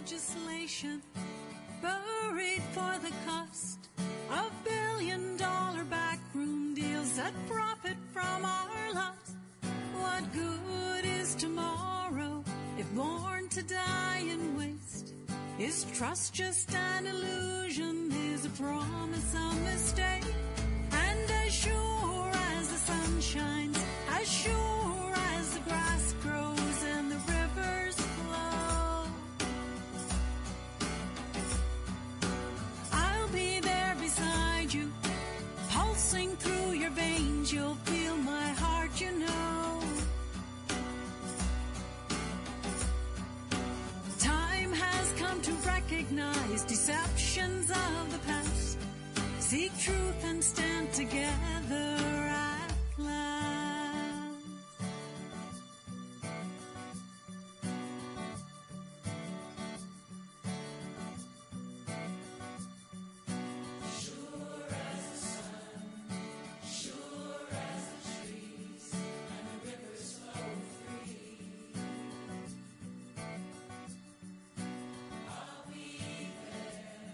legislation buried for the cost of billion-dollar backroom deals that profit from our loss. What good is tomorrow if born to die and waste? Is trust just an illusion? Is a promise a mistake? And as sure as the sun shines, as sure as the grass grows and the rivers flow, I'll be there beside you, pulsing through your veins. You'll feel my heart, you know. Time has come to recognize deceptions of the past, seek truth and stand together at last. Sure as the sun, sure as the trees, and the rivers flow free, I'll be there,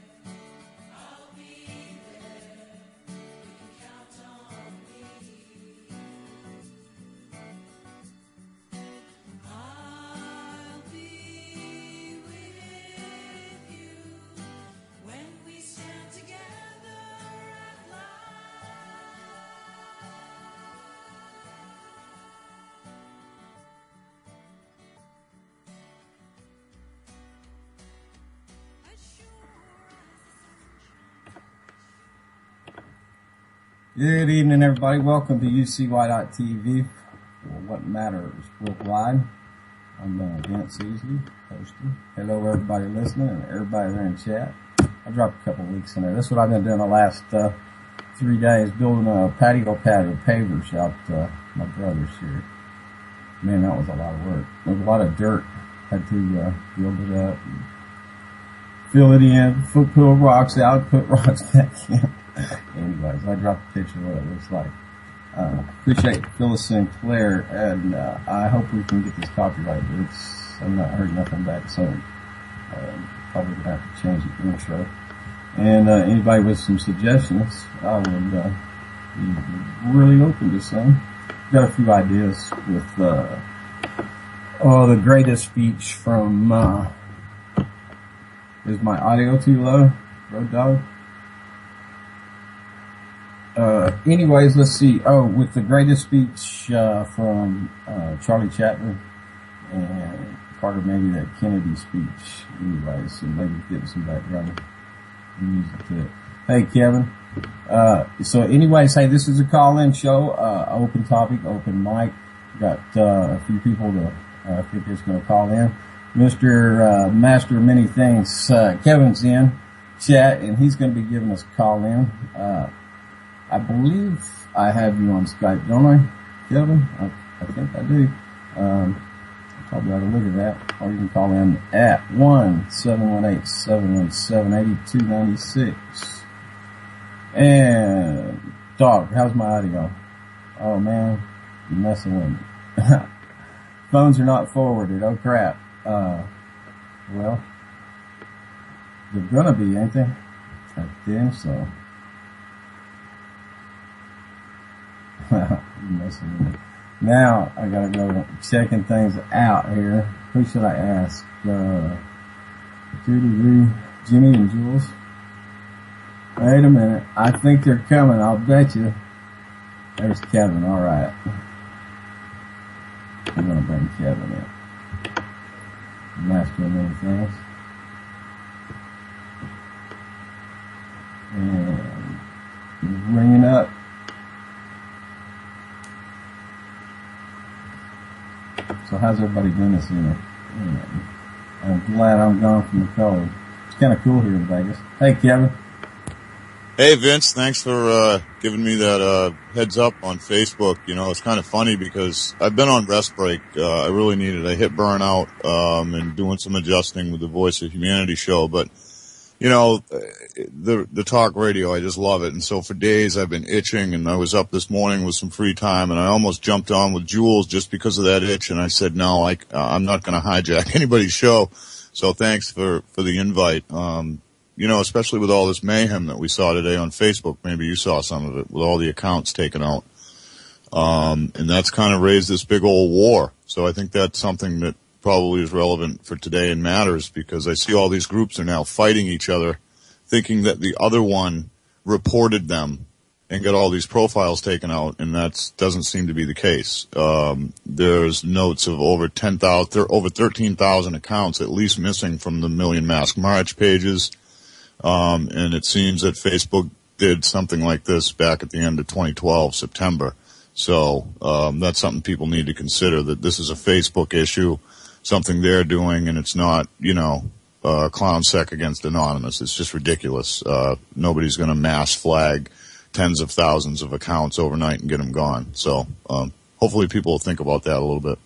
I'll be there, you can count on me. I'll be with you when we stand together at last. As sure as the sun. Good evening, everybody. Welcome to UCY.TV for What Matters Worldwide. I'm Vince Easley, hosting. Hello, everybody listening and everybody there in chat. I dropped a couple of weeks in there. That's what I've been doing the last 3 days, building a patio pad with pavers out my brother's here. Man, that was a lot of work. There was a lot of dirt. Had to build it up, and fill it in, put rocks out, put rocks back in. Anyways, I dropped a picture of what it looks like. Appreciate Phyllis Sinclair, and I hope we can get this copyrighted. I've not heard nothing back, so probably gonna have to change the intro. And anybody with some suggestions, I would be really open to some. Got a few ideas with the greatest speech from. Is my audio too low, Road Dog? Anyways, let's see. With the greatest speech from Charlie Chaplin, and part of maybe that Kennedy speech. Anyways, so maybe getting some background music to it. Hey, Kevin. So anyways, hey, this is a call-in show, open topic, open mic. Got a few people that I think is going to call in. Mr. Master of Many Things, Kevin's in chat, and he's going to be giving us a call in. I believe I have you on Skype, don't I, Kevin? I think I do. Probably ought to look at that. Or you can call in at 1-718-717-8296. And, dog, how's my audio? Oh, man, you're messing with me. Phones are not forwarded. Oh, crap. Well, they're gonna be, ain't they? I think so. You're messing with me. Now, I gotta go checking things out here. Who should I ask? Jimmy and Jules? Wait a minute. I think they're coming. I'll bet you. There's Kevin. All right. I'm gonna bring Kevin in. Master of Many Things. And ringing up. So how's everybody doing this evening? I'm glad I'm gone from the cold. It's kind of cool here in Vegas. Hey, Kevin. Hey, Vince. Thanks for giving me that heads up on Facebook. You know, it's kind of funny because I've been on rest break. I really needed it. I hit burnout and doing some adjusting with the Voice of Humanity show. But, you know, the talk radio, I just love it. And so for days I've been itching, and I was up this morning with some free time, and I almost jumped on with Jules just because of that itch. And I said, no, I'm not going to hijack anybody's show. So thanks for the invite. Especially with all this mayhem that we saw today on Facebook, maybe you saw some of it with all the accounts taken out. And that's kind of raised this big old war. So I think that's something that probably is relevant for today and matters, because I see all these groups are now fighting each other, thinking that the other one reported them and got all these profiles taken out, and that doesn't seem to be the case. There's notes of over 13,000 accounts at least missing from the Million Mask March pages. And it seems that Facebook did something like this back at the end of 2012, September. So, that's something people need to consider, that this is a Facebook issue, something they're doing, and it's not, clown sec against Anonymous. It's just ridiculous. Nobody's going to mass flag tens of thousands of accounts overnight and get them gone. So, hopefully people will think about that a little bit.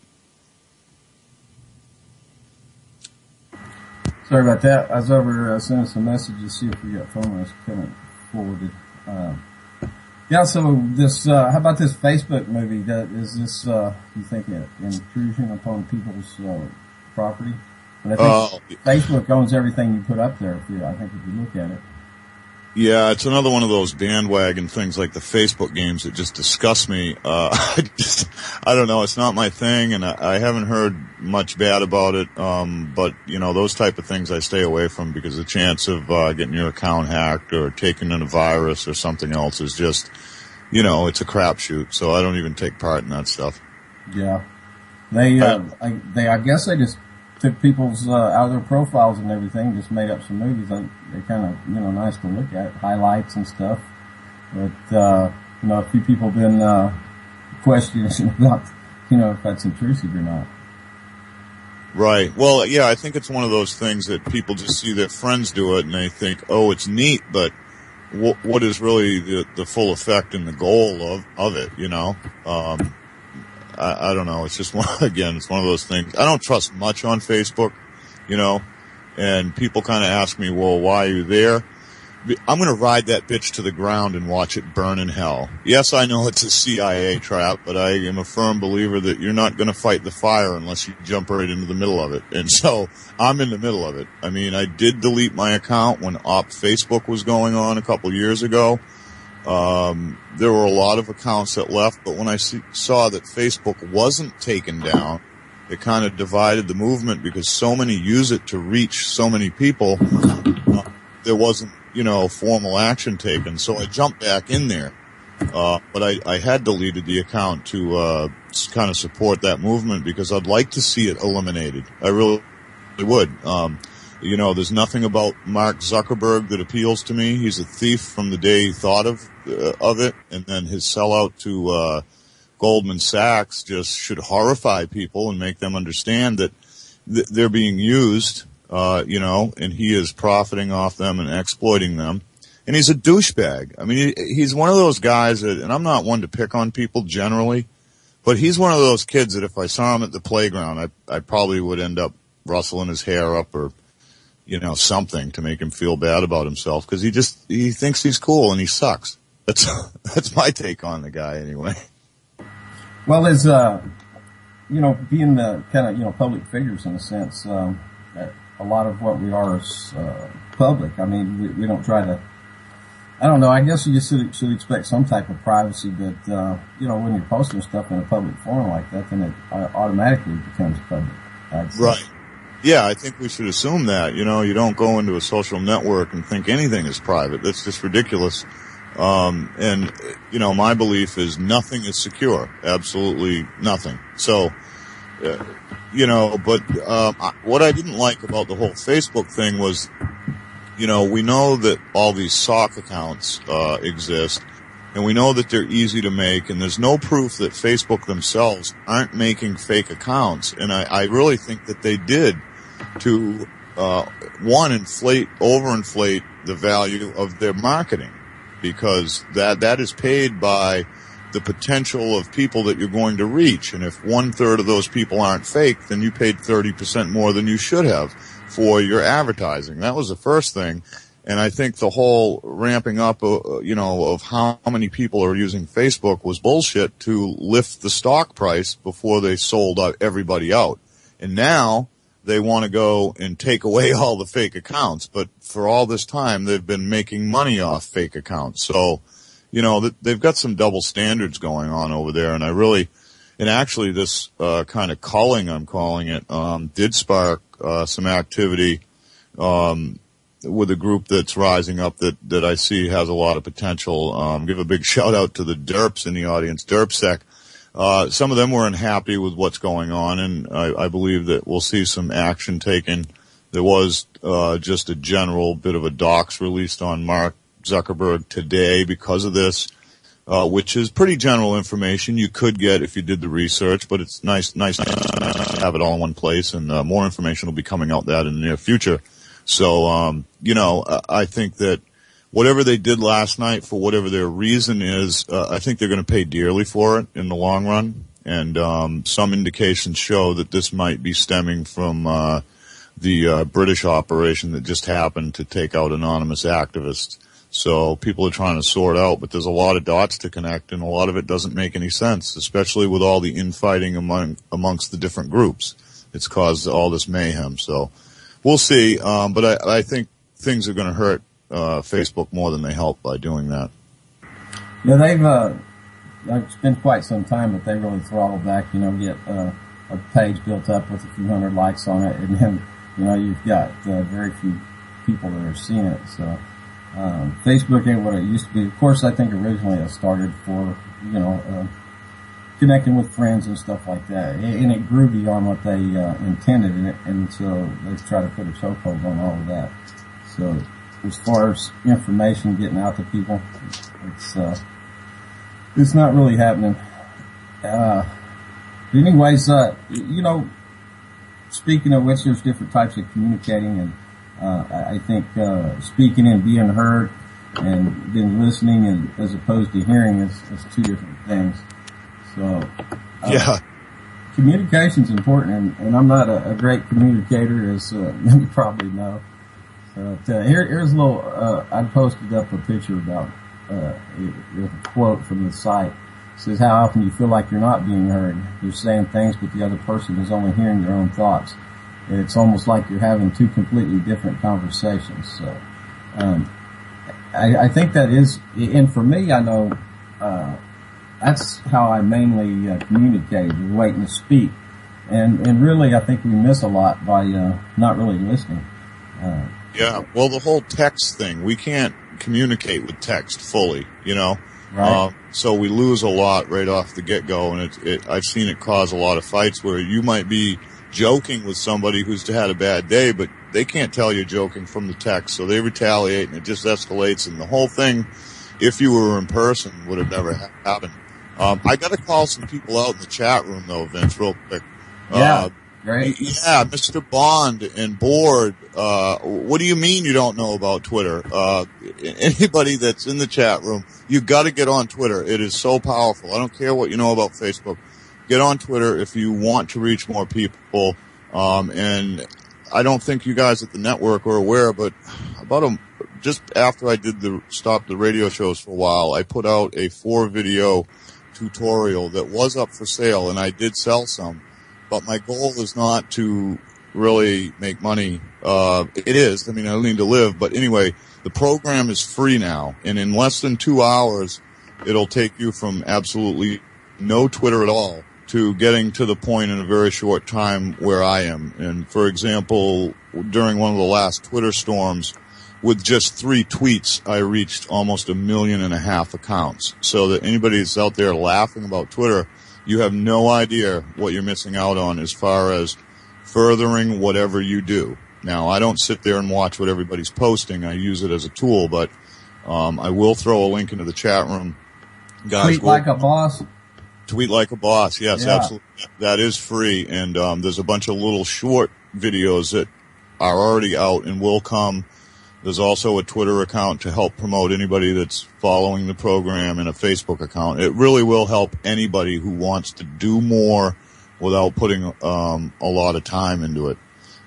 Sorry about that. I was over sending some messages to see if we got phone lines coming forwarded. So this, how about this Facebook movie? Is this, you think, an intrusion upon people's property? But I think Facebook owns everything you put up there, if you look at it. Yeah, it's another one of those bandwagon things like the Facebook games that just disgust me. I don't know, it's not my thing, and I haven't heard much bad about it. But, those type of things I stay away from, because the chance of getting your account hacked or taking in a virus or something else is just, it's a crapshoot. So I don't even take part in that stuff. Yeah. I guess they just took people's out of their profiles and everything, just made up some movies. They're kind of nice to look at, highlights and stuff. But a few people have been questioning about if that's intrusive or not. Right. Well, yeah, I think it's one of those things that people just see their friends do it and they think, oh, it's neat, but what is really the full effect and the goal of it? I don't know. It's just it's one of those things. I don't trust much on Facebook, and people kind of ask me, well, why are you there? I'm going to ride that bitch to the ground and watch it burn in hell. Yes, I know it's a CIA trap, but I am a firm believer that you're not going to fight the fire unless you jump right into the middle of it. And so I'm in the middle of it. I mean, I did delete my account when Facebook was going on a couple years ago. There were a lot of accounts that left, but when I saw that Facebook wasn't taken down, it kind of divided the movement, because so many use it to reach so many people. There wasn't, formal action taken. So I jumped back in there. But I had deleted the account to, kind of support that movement, because I'd like to see it eliminated. I really would. There's nothing about Mark Zuckerberg that appeals to me. He's a thief from the day he thought of it. And then his sellout to, Goldman Sachs just should horrify people and make them understand that they're being used, and he is profiting off them and exploiting them. And he's a douchebag. I mean, he's one of those guys that, and I'm not one to pick on people generally, but he's one of those kids that if I saw him at the playground, I probably would end up rustling his hair up or, something to make him feel bad about himself, because he thinks he's cool and he sucks. That's my take on the guy anyway. Well, as, being the kind of, public figures in a sense, a lot of what we are is, public. I mean, we don't try to, I don't know, I guess you just should expect some type of privacy, but, when you're posting stuff in a public forum like that, then it automatically becomes public. Right. Yeah, I think we should assume that, you don't go into a social network and think anything is private. That's just ridiculous. My belief is nothing is secure. Absolutely nothing. So, what I didn't like about the whole Facebook thing was, we know that all these sock accounts, exist, and we know that they're easy to make, and there's no proof that Facebook themselves aren't making fake accounts. And I really think that they did to, overinflate the value of their marketing, because that is paid by the potential of people that you're going to reach. And if 1/3 of those people aren't fake, then you paid 30% more than you should have for your advertising. That was the first thing. And I think the whole ramping up, of how many people are using Facebook was bullshit to lift the stock price before they sold everybody out. And now they want to go and take away all the fake accounts. But for all this time, they've been making money off fake accounts. So, they've got some double standards going on over there. And actually this, kind of culling, I'm calling it, did spark, some activity, with a group that's rising up that I see has a lot of potential. Give a big shout out to the derps in the audience, DerpSec. Some of them were unhappy with what's going on, and I believe that we'll see some action taken. There was just a general bit of a dox released on Mark Zuckerberg today because of this, which is pretty general information you could get if you did the research, but it's nice to have it all in one place, and more information will be coming out that in the near future. So, I think that whatever they did last night, for whatever their reason is, I think they're going to pay dearly for it in the long run. And some indications show that this might be stemming from the British operation that just happened to take out anonymous activists. So people are trying to sort out, but there's a lot of dots to connect, and a lot of it doesn't make any sense, especially with all the infighting amongst the different groups. It's caused all this mayhem. So we'll see. But I think things are going to hurt Facebook more than they help by doing that. Yeah, they've spent quite some time, but they really throttled back, get a page built up with a few hundred likes on it, and then, you've got very few people that are seeing it. So Facebook ain't what it used to be. Of course, I think originally it started for, connecting with friends and stuff like that, and it grew beyond what they intended, and so they've tried to put a chokehold on all of that. So as far as information getting out to people, it's not really happening. Anyways, speaking of which, there's different types of communicating, and I think speaking and being heard and then listening, and as opposed to hearing, is two different things. So yeah, communication's important, and I'm not a great communicator, as many probably know. But here's a little. I posted up a picture about a quote from the site. It says, "How often do you feel like you're not being heard? You're saying things, but the other person is only hearing your own thoughts. It's almost like you're having two completely different conversations." So I think that is, and for me, I know that's how I mainly communicate, waiting to speak. And really, I think we miss a lot by not really listening. Yeah, well, the whole text thing, we can't communicate with text fully, Right. So we lose a lot right off the get-go, and I've seen it cause a lot of fights where you might be joking with somebody who's had a bad day, but they can't tell you're joking from the text, so they retaliate, and it just escalates, and the whole thing, if you were in person, would have never happened. I got to call some people out in the chat room, though, Vince, real quick. Yeah. Great. Yeah, Mr. Bond and Board. What do you mean you don't know about Twitter? Anybody that's in the chat room, you've got to get on Twitter. It is so powerful. I don't care what you know about Facebook. Get on Twitter if you want to reach more people. And I don't think you guys at the network are aware, but just after I did stop the radio shows for a while, I put out a 4-video tutorial that was up for sale, and I did sell some. But my goal is not to really make money. It is. I mean, I need to live. But anyway, the program is free now. And in less than 2 hours, it'll take you from absolutely no Twitter at all to getting to the point in a very short time where I am. And for example, during one of the last Twitter storms, with just 3 tweets, I reached almost 1.5 million accounts. So that anybody that's out there laughing about Twitter, you have no idea what you're missing out on as far as furthering whatever you do. Now, I don't sit there and watch what everybody's posting. I use it as a tool, but I will throw a link into the chat room. Guys, Tweet like a boss. Tweet like a boss. Yes, Yeah. absolutely. That is free. And there's a bunch of little short videos that are already out and will come. There's also a Twitter account to help promote anybody that's following the program, and a Facebook account. It really will help anybody who wants to do more without putting a lot of time into it.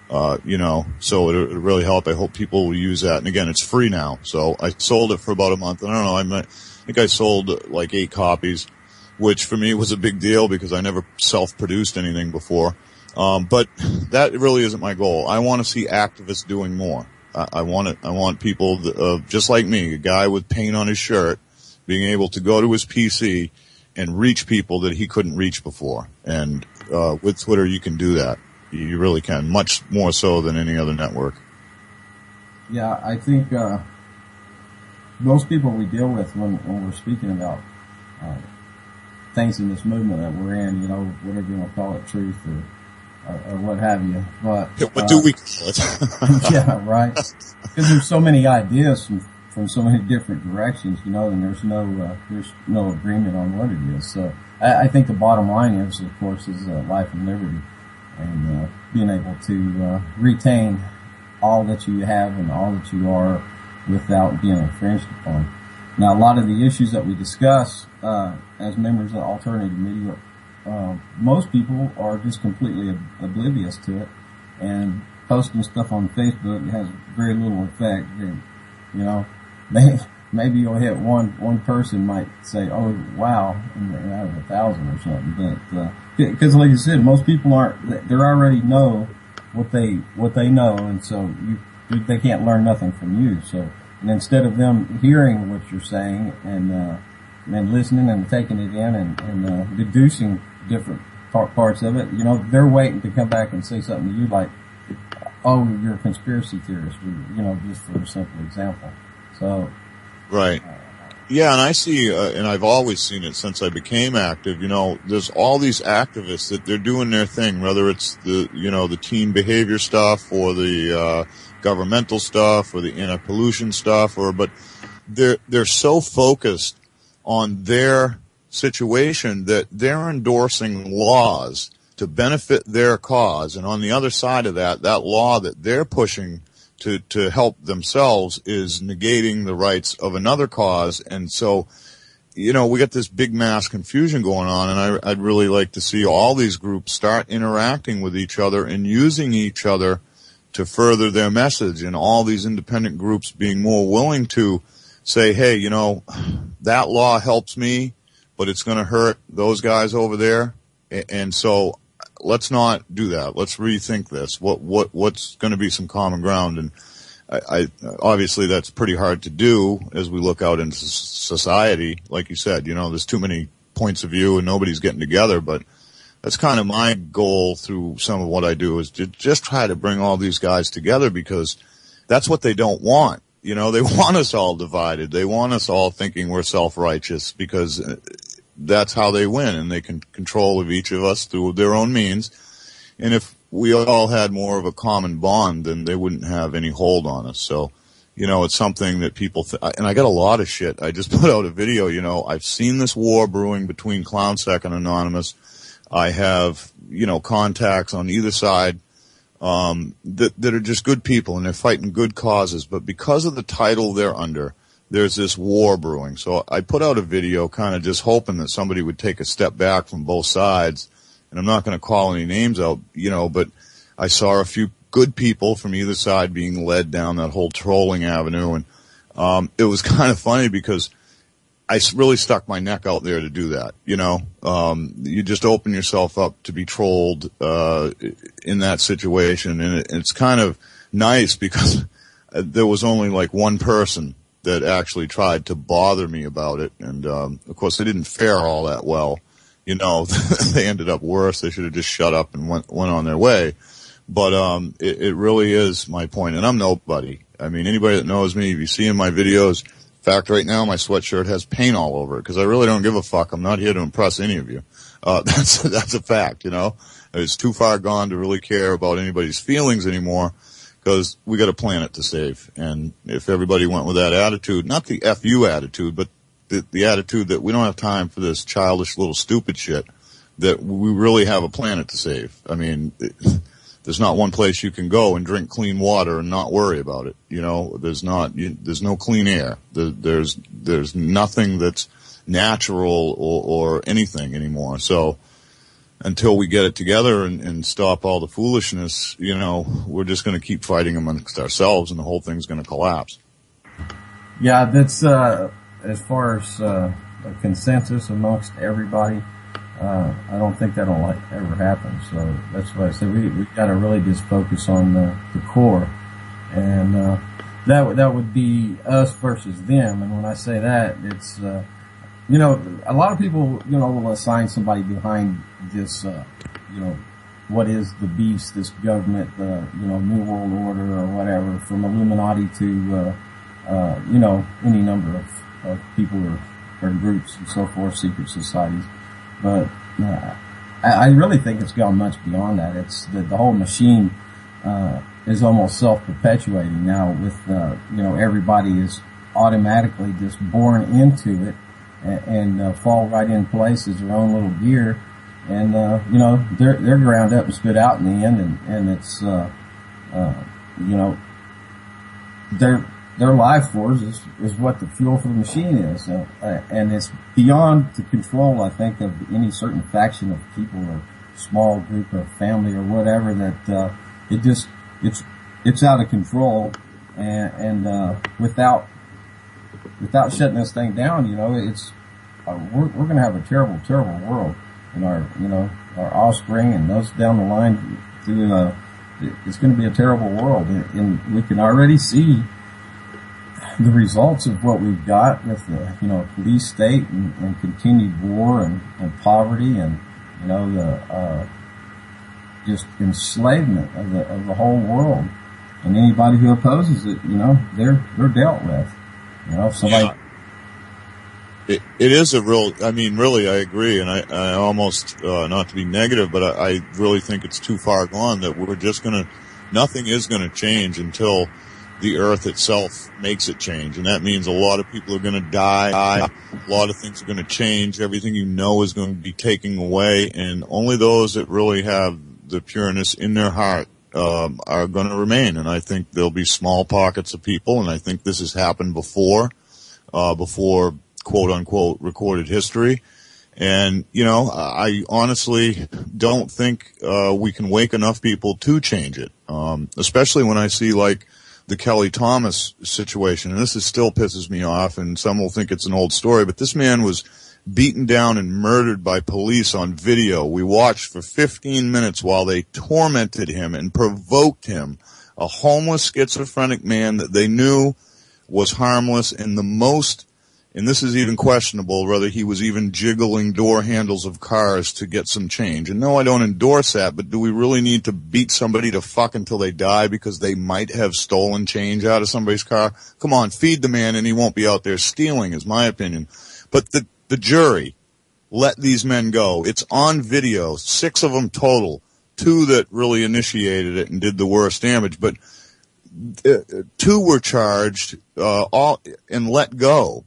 So it'll really help. I hope people will use that. And again, it's free now. So I sold it for about a month. And I don't know, I think I sold like 8 copies, which for me was a big deal because I never self-produced anything before. But that really isn't my goal. I want to see activists doing more. I want people just like me, a guy with paint on his shirt, being able to go to his PC and reach people that he couldn't reach before. And with Twitter, you can do that. You really can, much more so than any other network. Yeah, I think most people we deal with when we're speaking about things in this movement that we're in, you know, whatever you want to call it, truth or what have you. But what do we call it? Yeah, right. Because there's so many ideas from so many different directions, you know, and there's no agreement on what it is. So I think the bottom line is, of course, is life and liberty, and being able to retain all that you have and all that you are without being infringed upon. Now, a lot of the issues that we discuss as members of alternative media, most people are just completely oblivious to it, and posting stuff on Facebook has very little effect. And, you know, maybe you'll hit one person might say, "Oh, wow," and out of 1,000 or something. But because, like I said, most people they already know what they know, and so they can't learn nothing from you. So, and instead of them hearing what you're saying and listening and taking it in and deducing different parts of it, you know, they're waiting to come back and say something to you like, "Oh, you're a conspiracy theorist," or, you know, just for a simple example. So, right. Yeah, and I see, and I've always seen it since I became active, you know, there's all these activists that they're doing their thing, whether it's the teen behavior stuff or the, governmental stuff or the anti-pollution stuff, but they're so focused on their situation that they're endorsing laws to benefit their cause. And on the other side of that law that they're pushing to help themselves is negating the rights of another cause. And so, you know, we got this big mass confusion going on, and I'd really like to see all these groups start interacting with each other and using each other to further their message, and all these independent groups being more willing to say, hey, you know, that law helps me, but it's going to hurt those guys over there. And so let's not do that. Let's rethink this. What's going to be some common ground? And I obviously that's pretty hard to do as we look out into society. Like you said, you know, there's too many points of view and nobody's getting together, but that's kind of my goal through some of what I do, is to just try to bring all these guys together, because that's what they don't want. You know, they want us all divided. They want us all thinking we're self-righteous, because that's how they win, and they can control of each of us through their own means. And if we all had more of a common bond, then they wouldn't have any hold on us. So, you know, it's something that people and I got a lot of shit. I just put out a video, you know, I've seen this war brewing between ClownSec and Anonymous. I have, you know, contacts on either side that are just good people, and they're fighting good causes. But because of the title they're under, there's this war brewing. So I put out a video kind of just hoping that somebody would take a step back from both sides. And I'm not going to call any names out, you know, but I saw a few good people from either side being led down that whole trolling avenue. And it was kind of funny because I really stuck my neck out there to do that. You know, you just open yourself up to be trolled in that situation. And it's kind of nice because there was only like one person that actually tried to bother me about it. And of course, they didn't fare all that well. You know, they ended up worse. They should have just shut up and went on their way. But it really is my point. And I'm nobody. I mean, anybody that knows me, if you see in my videos, in fact, right now my sweatshirt has paint all over it because I really don't give a fuck. I'm not here to impress any of you. That's a fact, you know. It's too far gone to really care about anybody's feelings anymore, because we got a planet to save. And if everybody went with that attitude, not the F you attitude, but the attitude that we don't have time for this childish little stupid shit, that we really have a planet to save. I mean, there's not one place you can go and drink clean water and not worry about it. You know, there's no clean air. There's nothing that's natural or anything anymore. So until we get it together and stop all the foolishness, you know, we're just going to keep fighting amongst ourselves, and the whole thing's going to collapse. Yeah, that's as far as a consensus amongst everybody. I don't think that'll ever happen. So that's why I said we got to really just focus on the core, and that would be us versus them. And when I say that, it's a lot of people will assign somebody behind this what is the beast, this government, New World Order or whatever, from Illuminati to any number of people or groups and so forth, secret societies. But I really think it's gone much beyond that. It's the whole machine is almost self-perpetuating now. With everybody is automatically just born into it and fall right in place as their own little gear, and they're ground up and spit out in the end, and it's their life force is what the fuel for the machine is, and it's beyond the control, I think, of any certain faction of people or small group or family or whatever. That it's out of control, and without shutting this thing down, it's we're going to have a terrible world in our offspring and those down the line. It's going to be a terrible world, and we can already see the results of what we've got with the police state and continued war and poverty and the just enslavement of the whole world, and anybody who opposes it, they're dealt with. Somebody. Yeah. It is a real, really, I agree, and I almost, not to be negative, but I really think it's too far gone that nothing is gonna change until the earth itself makes it change. And that means a lot of people are gonna die, a lot of things are gonna change, everything is going to be taken away, and only those that really have the pureness in their heart, are gonna remain. And I think there'll be small pockets of people, and I think this has happened before quote unquote recorded history. And, I honestly don't think, we can wake enough people to change it. Especially when I see like the Kelly Thomas situation, and this still pisses me off, and some will think it's an old story, but this man was beaten down and murdered by police on video. We watched for 15 minutes while they tormented him and provoked him. A homeless schizophrenic man that they knew was harmless, and this is even questionable, whether he was even jiggling door handles of cars to get some change. And no, I don't endorse that, but do we really need to beat somebody to fuck until they die because they might have stolen change out of somebody's car? Come on, feed the man and he won't be out there stealing, is my opinion. But the jury let these men go. It's on video, 6 of them total, 2 that really initiated it and did the worst damage, but 2 were charged, all and let go.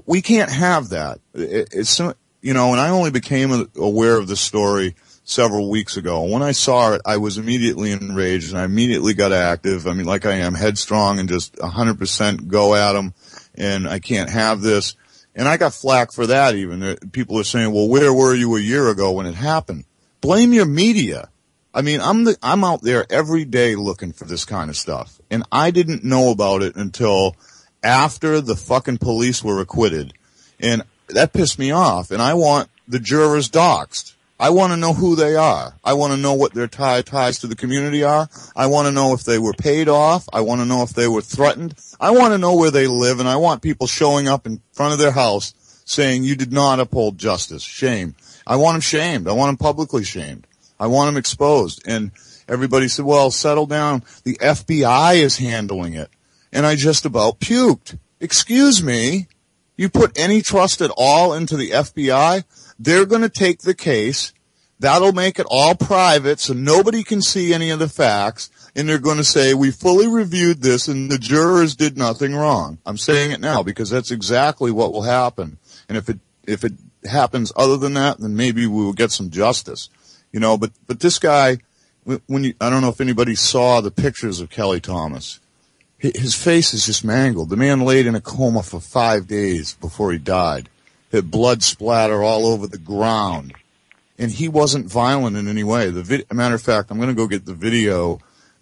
We can't have that. And I only became aware of this story several weeks ago. When I saw it, I was immediately enraged, and I immediately got active. Like I am, headstrong and just 100% go at them, and I can't have this. And I got flack for that even. People are saying, well, where were you a year ago when it happened? Blame your media. I'm out there every day looking for this kind of stuff, and I didn't know about it until after the fucking police were acquitted, and that pissed me off. And I want the jurors doxxed. I want to know who they are. I want to know what their ties to the community are. I want to know if they were paid off. I want to know if they were threatened. I want to know where they live, and I want people showing up in front of their house saying, you did not uphold justice. Shame. I want them shamed. I want them publicly shamed. I want them exposed. And everybody said, well, settle down. The FBI is handling it. And I just about puked. Excuse me? You put any trust at all into the FBI? They're going to take the case. That'll make it all private so nobody can see any of the facts. And they're going to say, we fully reviewed this and the jurors did nothing wrong. I'm saying it now because that's exactly what will happen. And if it happens other than that, then maybe we will get some justice. But this guy, I don't know if anybody saw the pictures of Kelly Thomas. His face is just mangled. The man laid in a coma for 5 days before he died. Had blood splatter all over the ground. And he wasn't violent in any way. Matter of fact, I'm going to go get the video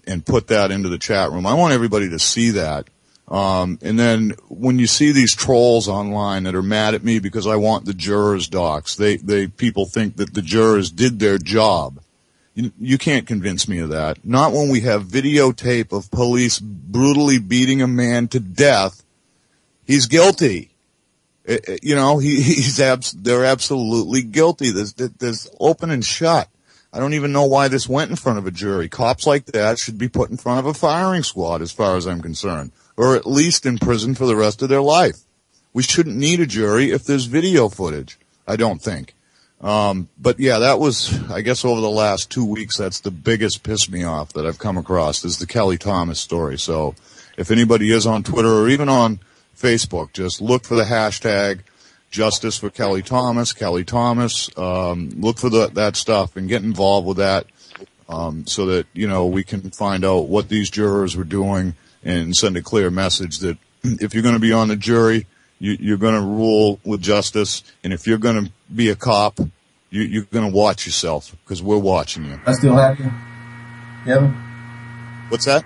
and put that into the chat room. I want everybody to see that. And then when you see these trolls online that are mad at me because I want the jurors doxxed, people think that the jurors did their job. You can't convince me of that. Not when we have videotape of police brutally beating a man to death. He's guilty. You know, they're absolutely guilty. There's open and shut. I don't even know why this went in front of a jury. Cops like that should be put in front of a firing squad as far as I'm concerned, or at least in prison for the rest of their life. We shouldn't need a jury if there's video footage, I don't think. But yeah, that was, I guess over the last 2 weeks, that's the biggest piss me off that I've come across is the Kelly Thomas story. So if anybody is on Twitter or even on Facebook, just look for the hashtag Justice for Kelly Thomas, look for that stuff and get involved with that, so that, you know, we can find out what these jurors were doing and send a clear message that if you're going to be on the jury, you're going to rule with justice, and if you're going to be a cop, you're going to watch yourself, because we're watching you. I still have you, Kevin? What's that?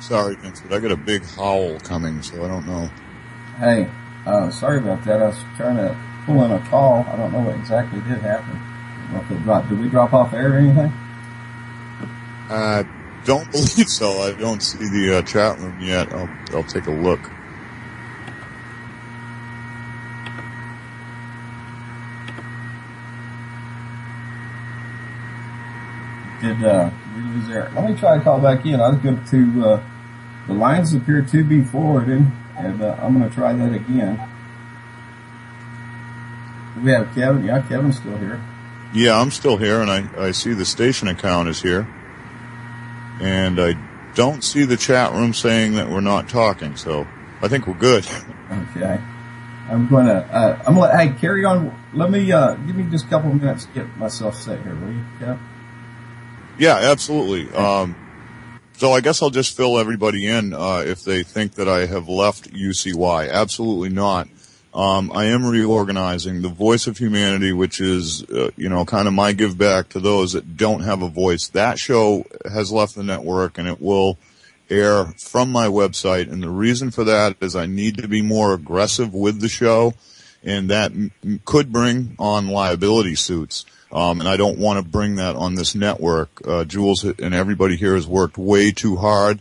Sorry, Vince, but I got a big howl coming, so I don't know. Hey, sorry about that. I was trying to pull in a call. I don't know what exactly did happen. I don't know if it dropped. Did we drop off air or anything? I don't believe so. I don't see the chat room yet. I'll take a look. Did we lose air? Let me try to call back in. I was going to, the lines appear to be forwarded, and I'm going to try that again. We have Kevin. Yeah, Kevin's still here. Yeah, I'm still here, and I see the station account is here. And I don't see the chat room saying that we're not talking, so I think we're good. Okay. I'm going to, hey, carry on. Let me, give me just a couple of minutes to get myself set here, will you, Kev? Yeah, absolutely. So I guess I'll just fill everybody in, if they think that I have left UCY. Absolutely not. I am reorganizing the Voice of Humanity, which is, kind of my give back to those that don't have a voice. That show has left the network, and it will air from my website. And the reason for that is I need to be more aggressive with the show, and that could bring on liability suits. And I don't want to bring that on this network. Jules and everybody here has worked way too hard.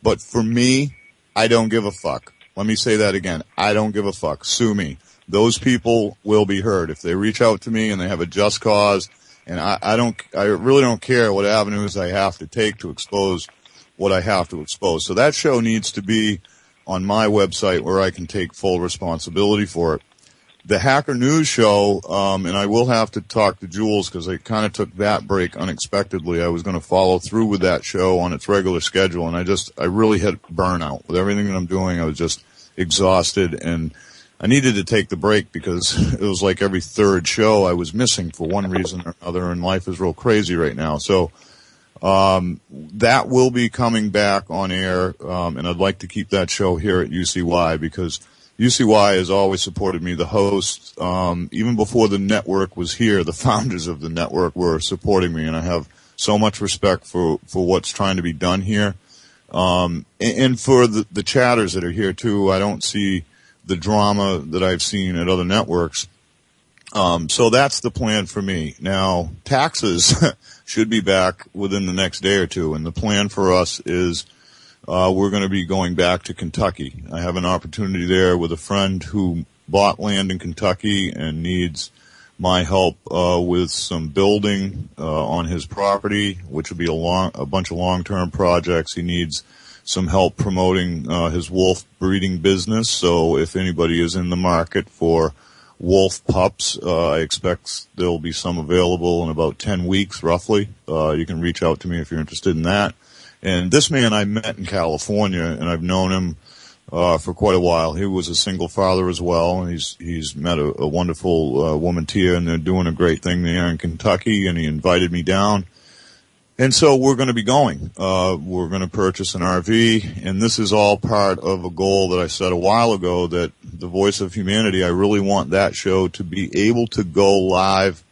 But for me, I don't give a fuck. Let me say that again. I don't give a fuck. Sue me. Those people will be heard. If they reach out to me and they have a just cause, and I really don't care what avenues I have to take to expose what I have to expose. So that show needs to be on my website where I can take full responsibility for it. The Hacker News Show, and I will have to talk to Jules because I kind of took that break unexpectedly. I was going to follow through with that show on its regular schedule, and I really hit burnout with everything that I'm doing. I was just exhausted, and I needed to take the break because it was like every third show I was missing for one reason or another, and life is real crazy right now. So that will be coming back on air, and I'd like to keep that show here at UCY because UCY has always supported me. The hosts, even before the network was here, the founders of the network were supporting me, and I have so much respect for what's trying to be done here. And for the chatters that are here too, I don't see the drama that I've seen at other networks. So that's the plan for me. Now, taxes should be back within the next day or two, and the plan for us is we're going to be going back to Kentucky. I have an opportunity there with a friend who bought land in Kentucky and needs my help with some building on his property, which will be a bunch of long-term projects. He needs some help promoting his wolf breeding business. So if anybody is in the market for wolf pups, I expect there'll be some available in about 10 weeks, roughly. You can reach out to me if you're interested in that. And this man I met in California, and I've known him for quite a while. He was a single father as well, and he's met a wonderful woman, Tia, and they're doing a great thing there in Kentucky, and he invited me down. And so we're going to be going. We're going to purchase an RV, and this is all part of a goal that I set a while ago, that the Voice of Humanity, I really want that show to be able to go live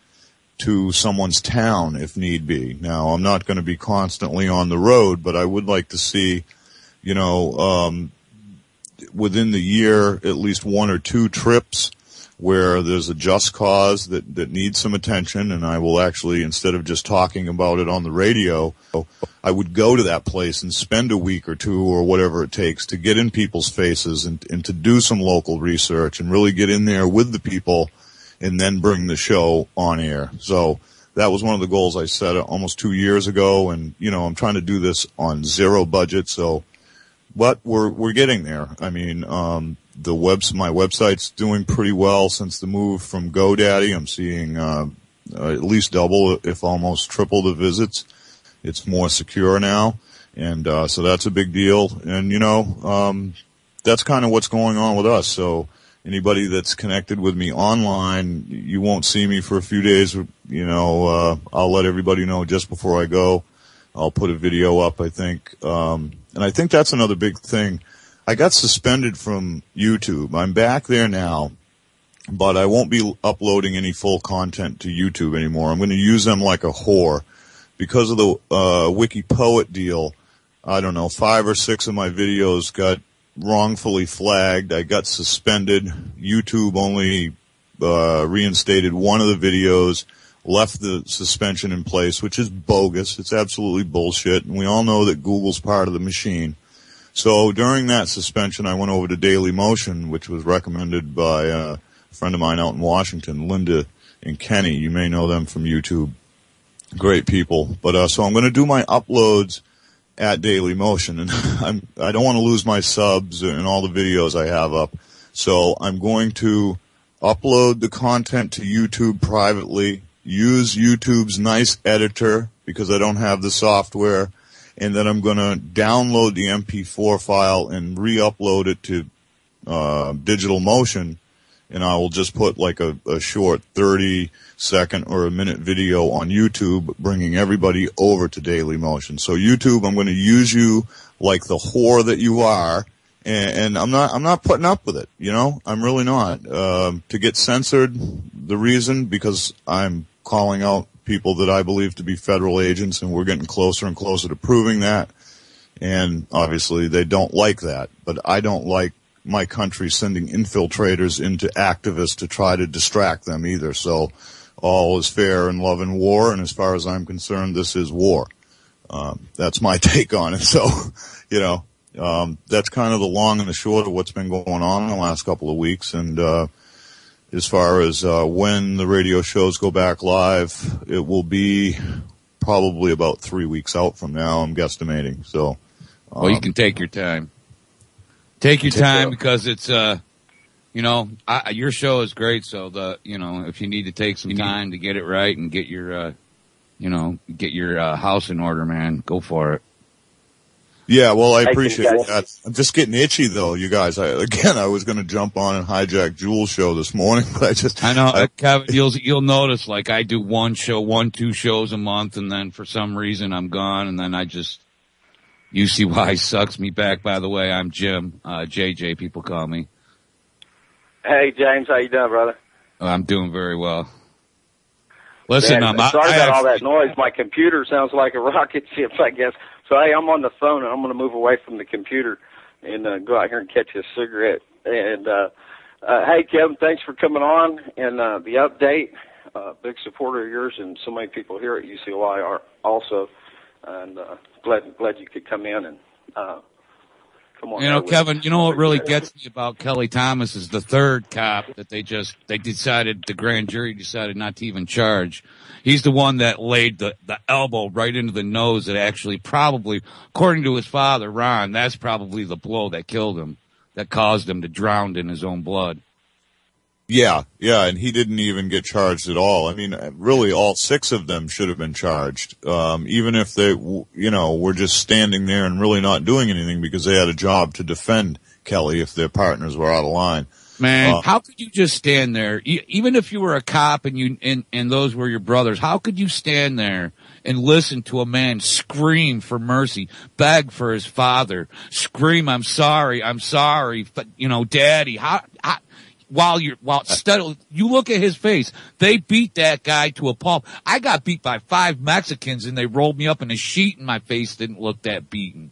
to someone's town if need be. Now, I'm not going to be constantly on the road, but I would like to see, within the year, at least 1 or 2 trips where there's a just cause that needs some attention, and I will actually, instead of just talking about it on the radio, I would go to that place and spend a week or 2 or whatever it takes to get in people's faces and to do some local research and really get in there with the people and then bring the show on air. So that was one of the goals I set almost 2 years ago, and, I'm trying to do this on 0 budget, but we're getting there. I mean, my website's doing pretty well since the move from GoDaddy. I'm seeing, at least double, if almost triple the visits. It's more secure now. And, so that's a big deal. And, that's kind of what's going on with us. So anybody that's connected with me online, you won't see me for a few days. I'll let everybody know just before I go. I'll put a video up, I think. And I think that's another big thing. I got suspended from YouTube. I'm back there now, but I won't be uploading any full content to YouTube anymore. I'm going to use them like a whore. Because of the WikiPoet deal, I don't know, 5 or 6 of my videos got wrongfully flagged. I got suspended. YouTube only reinstated one of the videos, left the suspension in place, which is bogus. It's absolutely bullshit. And we all know that Google's part of the machine. So during that suspension, I went over to Daily Motion, which was recommended by a friend of mine out in Washington, Linda and Kenny. You may know them from YouTube. Great people. But so I'm going to do my uploads at Daily Motion, and I don't want to lose my subs and all the videos I have up. So I'm going to upload the content to YouTube privately, use YouTube's nice editor because I don't have the software, and then I'm going to download the MP4 file and re-upload it to Digital Motion, and I will just put like a short 30-second or a minute video on YouTube, bringing everybody over to Daily Motion. So YouTube, I'm going to use you like the whore that you are, and I'm not putting up with it. I'm really not. To get censored, the reason, because I'm calling out people that I believe to be federal agents, and we're getting closer and closer to proving that. And obviously they don't like that, but I don't like my country sending infiltrators into activists to try to distract them either. So all is fair in love and war, and as far as I'm concerned, this is war. That's my take on it. So, that's kind of the long and the short of what's been going on in the last couple of weeks. And as far as when the radio shows go back live, it will be probably about 3 weeks out from now, I'm guesstimating. So, well, you can take your time. Take your time because it's, your show is great. So if you need to take some time to get it right and get your, house in order, man, go for it. Yeah, well, I appreciate that. I'm just getting itchy though, you guys. I was going to jump on and hijack Jules' show this morning, but I know, Kevin, you'll notice, like, I do 2 shows a month, and then for some reason I'm gone, and then UCY sucks me back, by the way. I'm Jim, JJ, people call me. Hey, James, how you doing, brother? I'm doing very well. Listen, sorry about all that noise. My computer sounds like a rocket ship, I guess. So, hey, I'm on the phone, and I'm going to move away from the computer and go out here and catch a cigarette. And, hey, Kevin, thanks for coming on and the update. Big supporter of yours, and so many people here at UCLI are also. And glad you could come in and come on. Kevin, what really gets me about Kelly Thomas is the third cop that the grand jury decided not to even charge. He's the one that laid the elbow right into the nose that actually probably, according to his father, Ron, that's probably the blow that killed him, that caused him to drown in his own blood. Yeah, and he didn't even get charged at all. I mean, really, all 6 of them should have been charged, even if they, were just standing there and really not doing anything because they had a job to defend Kelly if their partners were out of line. Man, how could you just stand there, even if you were a cop and those were your brothers? How could you stand there and listen to a man scream for mercy, beg for his father, scream, "I'm sorry, Daddy"? steadily, you look at his face. They beat that guy to a pulp. I got beat by 5 Mexicans and they rolled me up in a sheet and my face didn't look that beaten.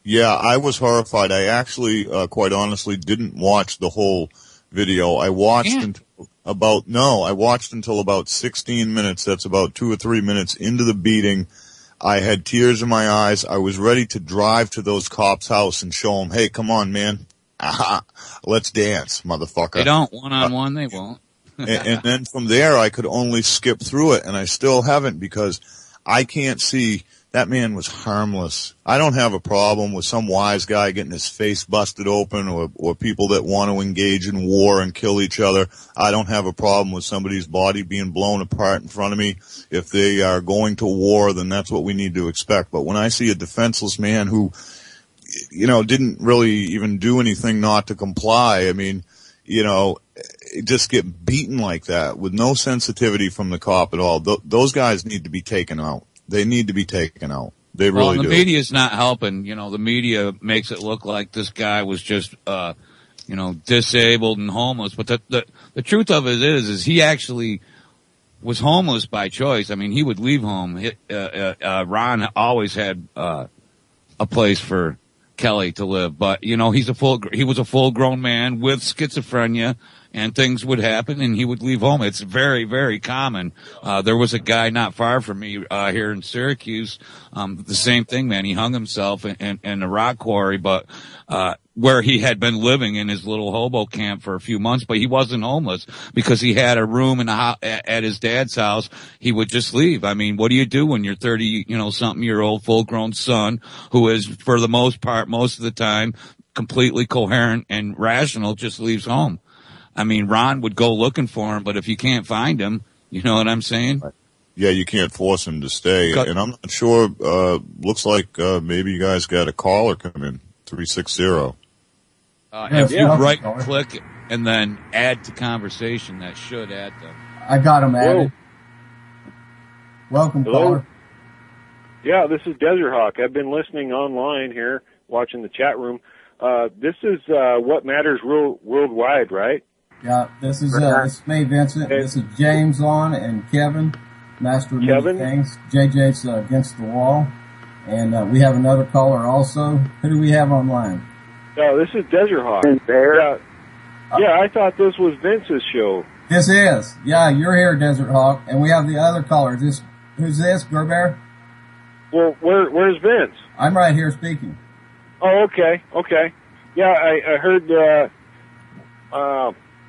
Yeah, I was horrified. I actually, quite honestly, didn't watch the whole video. I watched until about 16 minutes. That's about 2 or 3 minutes into the beating. I had tears in my eyes. I was ready to drive to those cops' house and show them, hey, come on, man. Let's dance, motherfucker. They don't. One-on-one, they won't. and then from there, I could only skip through it, and I still haven't because I can't see. That man was harmless. I don't have a problem with some wise guy getting his face busted open or people that want to engage in war and kill each other. I don't have a problem with somebody's body being blown apart in front of me. If they are going to war, then that's what we need to expect. But when I see a defenseless man who, didn't really even do anything not to comply, I mean, just get beaten like that with no sensitivity from the cop at all. Those guys need to be taken out. They need to be taken out. They really do. The media's not helping. The media makes it look like this guy was just, disabled and homeless. But the truth of it is he actually was homeless by choice. I mean, he would leave home. Ron always had, a place for Kelly to live, but he was a full grown man with schizophrenia. And things would happen, and he would leave home. It's very, very common. There was a guy not far from me here in Syracuse. The same thing, man. He hung himself in a rock quarry, but where he had been living in his little hobo camp for a few months. But he wasn't homeless because he had a room at his dad's house. He would just leave. I mean, what do you do when your 30-something-year-old full-grown son, who is for the most part, most of the time, completely coherent and rational, just leaves home? I mean, Ron would go looking for him, but if you can't find him, you know what I'm saying? Yeah, you can't force him to stay. And I'm not sure, looks like maybe you guys got a caller come in, 360. If you right-click and then add to conversation, that should add them. I got him added. Welcome, Hello? caller. Yeah, this is Desert Hawk. I've been listening online here, watching the chat room. This is What Matters Worldwide, right? Yeah, this is me, Vincent. This is James on and Kevin, Master of Many Things. JJ's Against the Wall. And we have another caller also. Who do we have online? This is Desert Hawk. Yeah, I thought this was Vince's show. This is. Yeah, you're here, Desert Hawk. And we have the other caller. Who's this, Gerbear? Well, where's Vince? I'm right here speaking. Oh, okay. Yeah, I heard,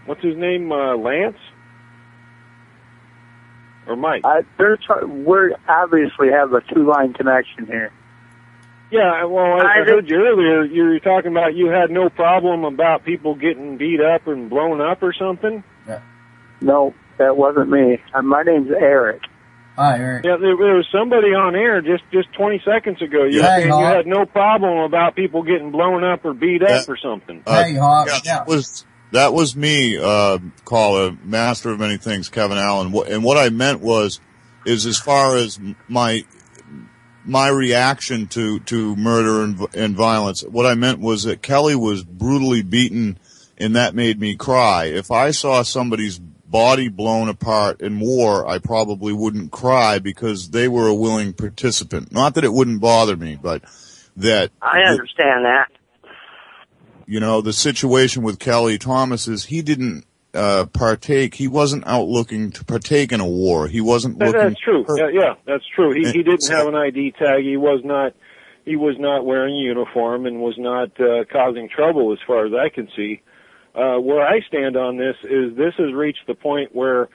what's his name, Lance? Or Mike? We obviously have a two-line connection here. Yeah, well, I heard you earlier, you were talking about you had no problem about people getting beat up and blown up or something? Yeah. No, that wasn't me. My name's Eric. Hi, Eric. Yeah, there was somebody on air just 20 seconds ago. You had no problem about people getting blown up or beat up or something. Hey, Hawk. Yeah. That was me, caller, Master of Many Things, Kevin Allen. And what I meant is as far as my reaction to murder and violence, what I meant was that Kelly was brutally beaten, and that made me cry. If I saw somebody's body blown apart in war, I probably wouldn't cry because they were a willing participant. Not that it wouldn't bother me, but that... I understand that. The situation with Kelly Thomas is he didn't partake. He wasn't out looking to partake in a war. He wasn't looking... That's true. Yeah, that's true. He didn't have an ID tag. He was not wearing a uniform and was not causing trouble as far as I can see. Where I stand on this has reached the point where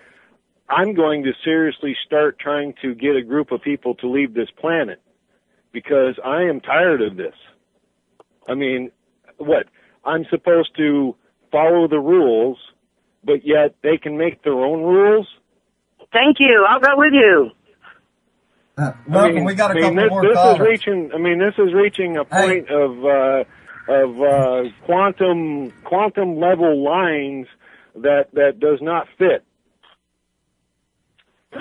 I'm going to seriously start trying to get a group of people to leave this planet because I am tired of this. I mean, what? I'm supposed to follow the rules, but yet they can make their own rules? Thank you. I'll go with you. Welcome. We got a couple more callers. This is reaching a point of quantum level lines that does not fit.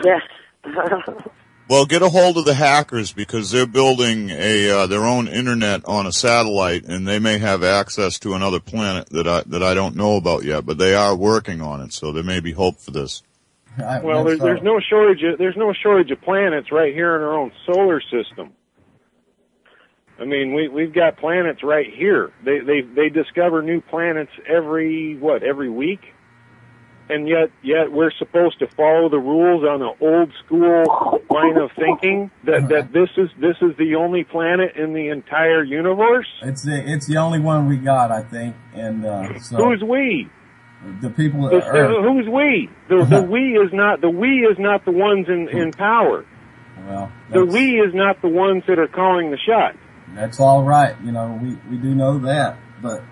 Yeah. Well, get a hold of the hackers because they're building their own internet on a satellite, and they may have access to another planet that I don't know about yet. But they are working on it, so there may be hope for this. Well, there's no shortage. There's no shortage of planets right here in our own solar system. I mean, we've got planets right here. They discover new planets every week, and yet we're supposed to follow the rules on the old school line of thinking that this is the only planet in the entire universe. It's the only one we got, I think. And so who's we? The people that who's we? The we is not the ones in power. Well, the we is not the ones that are calling the shot. That's all right. You know, we do know that, but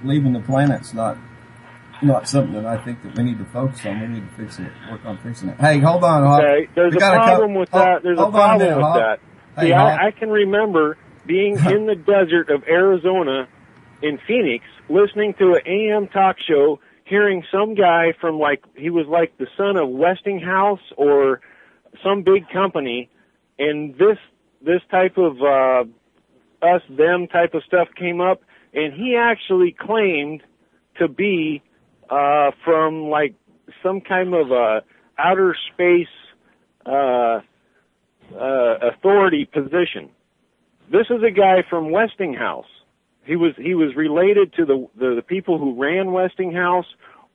leaving the planet's not something that I think that we need to focus on. We need to fix it, work on fixing it. Hey, hold on, Hawk. Okay, there's a problem with that. There's a problem with that. Hey, see, I can remember being in the desert of Arizona in Phoenix, listening to an AM talk show, hearing some guy from he was like the son of Westinghouse or some big company, and this type of us, them type of stuff came up, and he actually claimed to be from like some kind of outer space authority position. This is a guy from Westinghouse. He was related to the people who ran Westinghouse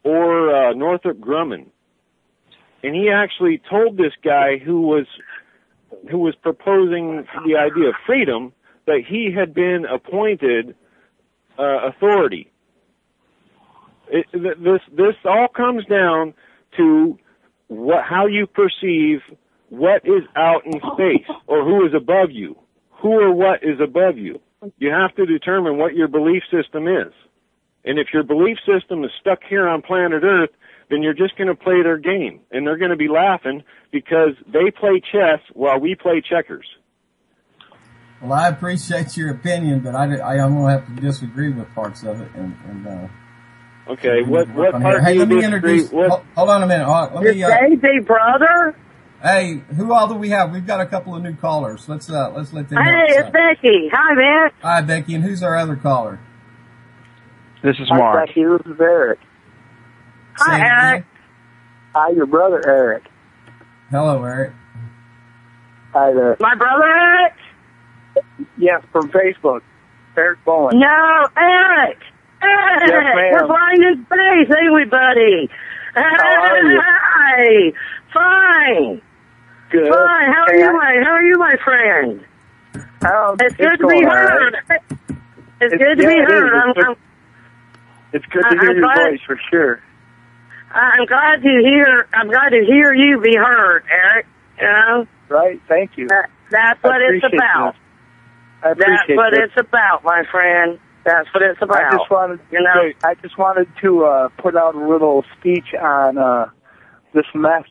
or Northrop Grumman, and he actually told this guy who was proposing the idea of freedom that he had been appointed authority. This all comes down to how you perceive what is out in space or who is above you. Who or what is above you? You have to determine what your belief system is. And if your belief system is stuck here on planet Earth, then you're just going to play their game. And they're going to be laughing because they play chess while we play checkers. Well, I appreciate your opinion, but I'm going to have to disagree with parts of it. Okay, what part do you disagree? Hold on a minute. Daisy, brother? Hey, who all do we have? We've got a couple of new callers. Let's let them. Hey, it's Becky. Hi, man. Hi, Becky. And who's our other caller? This is Mark. Hi, Becky. This is Eric. Hi, Eric. Hi, your brother, Eric. Hello, Eric. Hi there. My brother, Eric? Yes, from Facebook. Eric Bowen. No, Eric. Yes, ma'am. We're flying in space, ain't we, buddy? How are you? Hi. Fine. Good. Fine. How are you, my friend? It's good to be heard. Right. It's good to be heard. It's good to hear your voice for sure. I'm glad to hear you be heard, Eric. You know? Right. Thank you. That's what it's about. That's what it's about, my friend. That's what it's about. I just wanted to put out a little speech on this math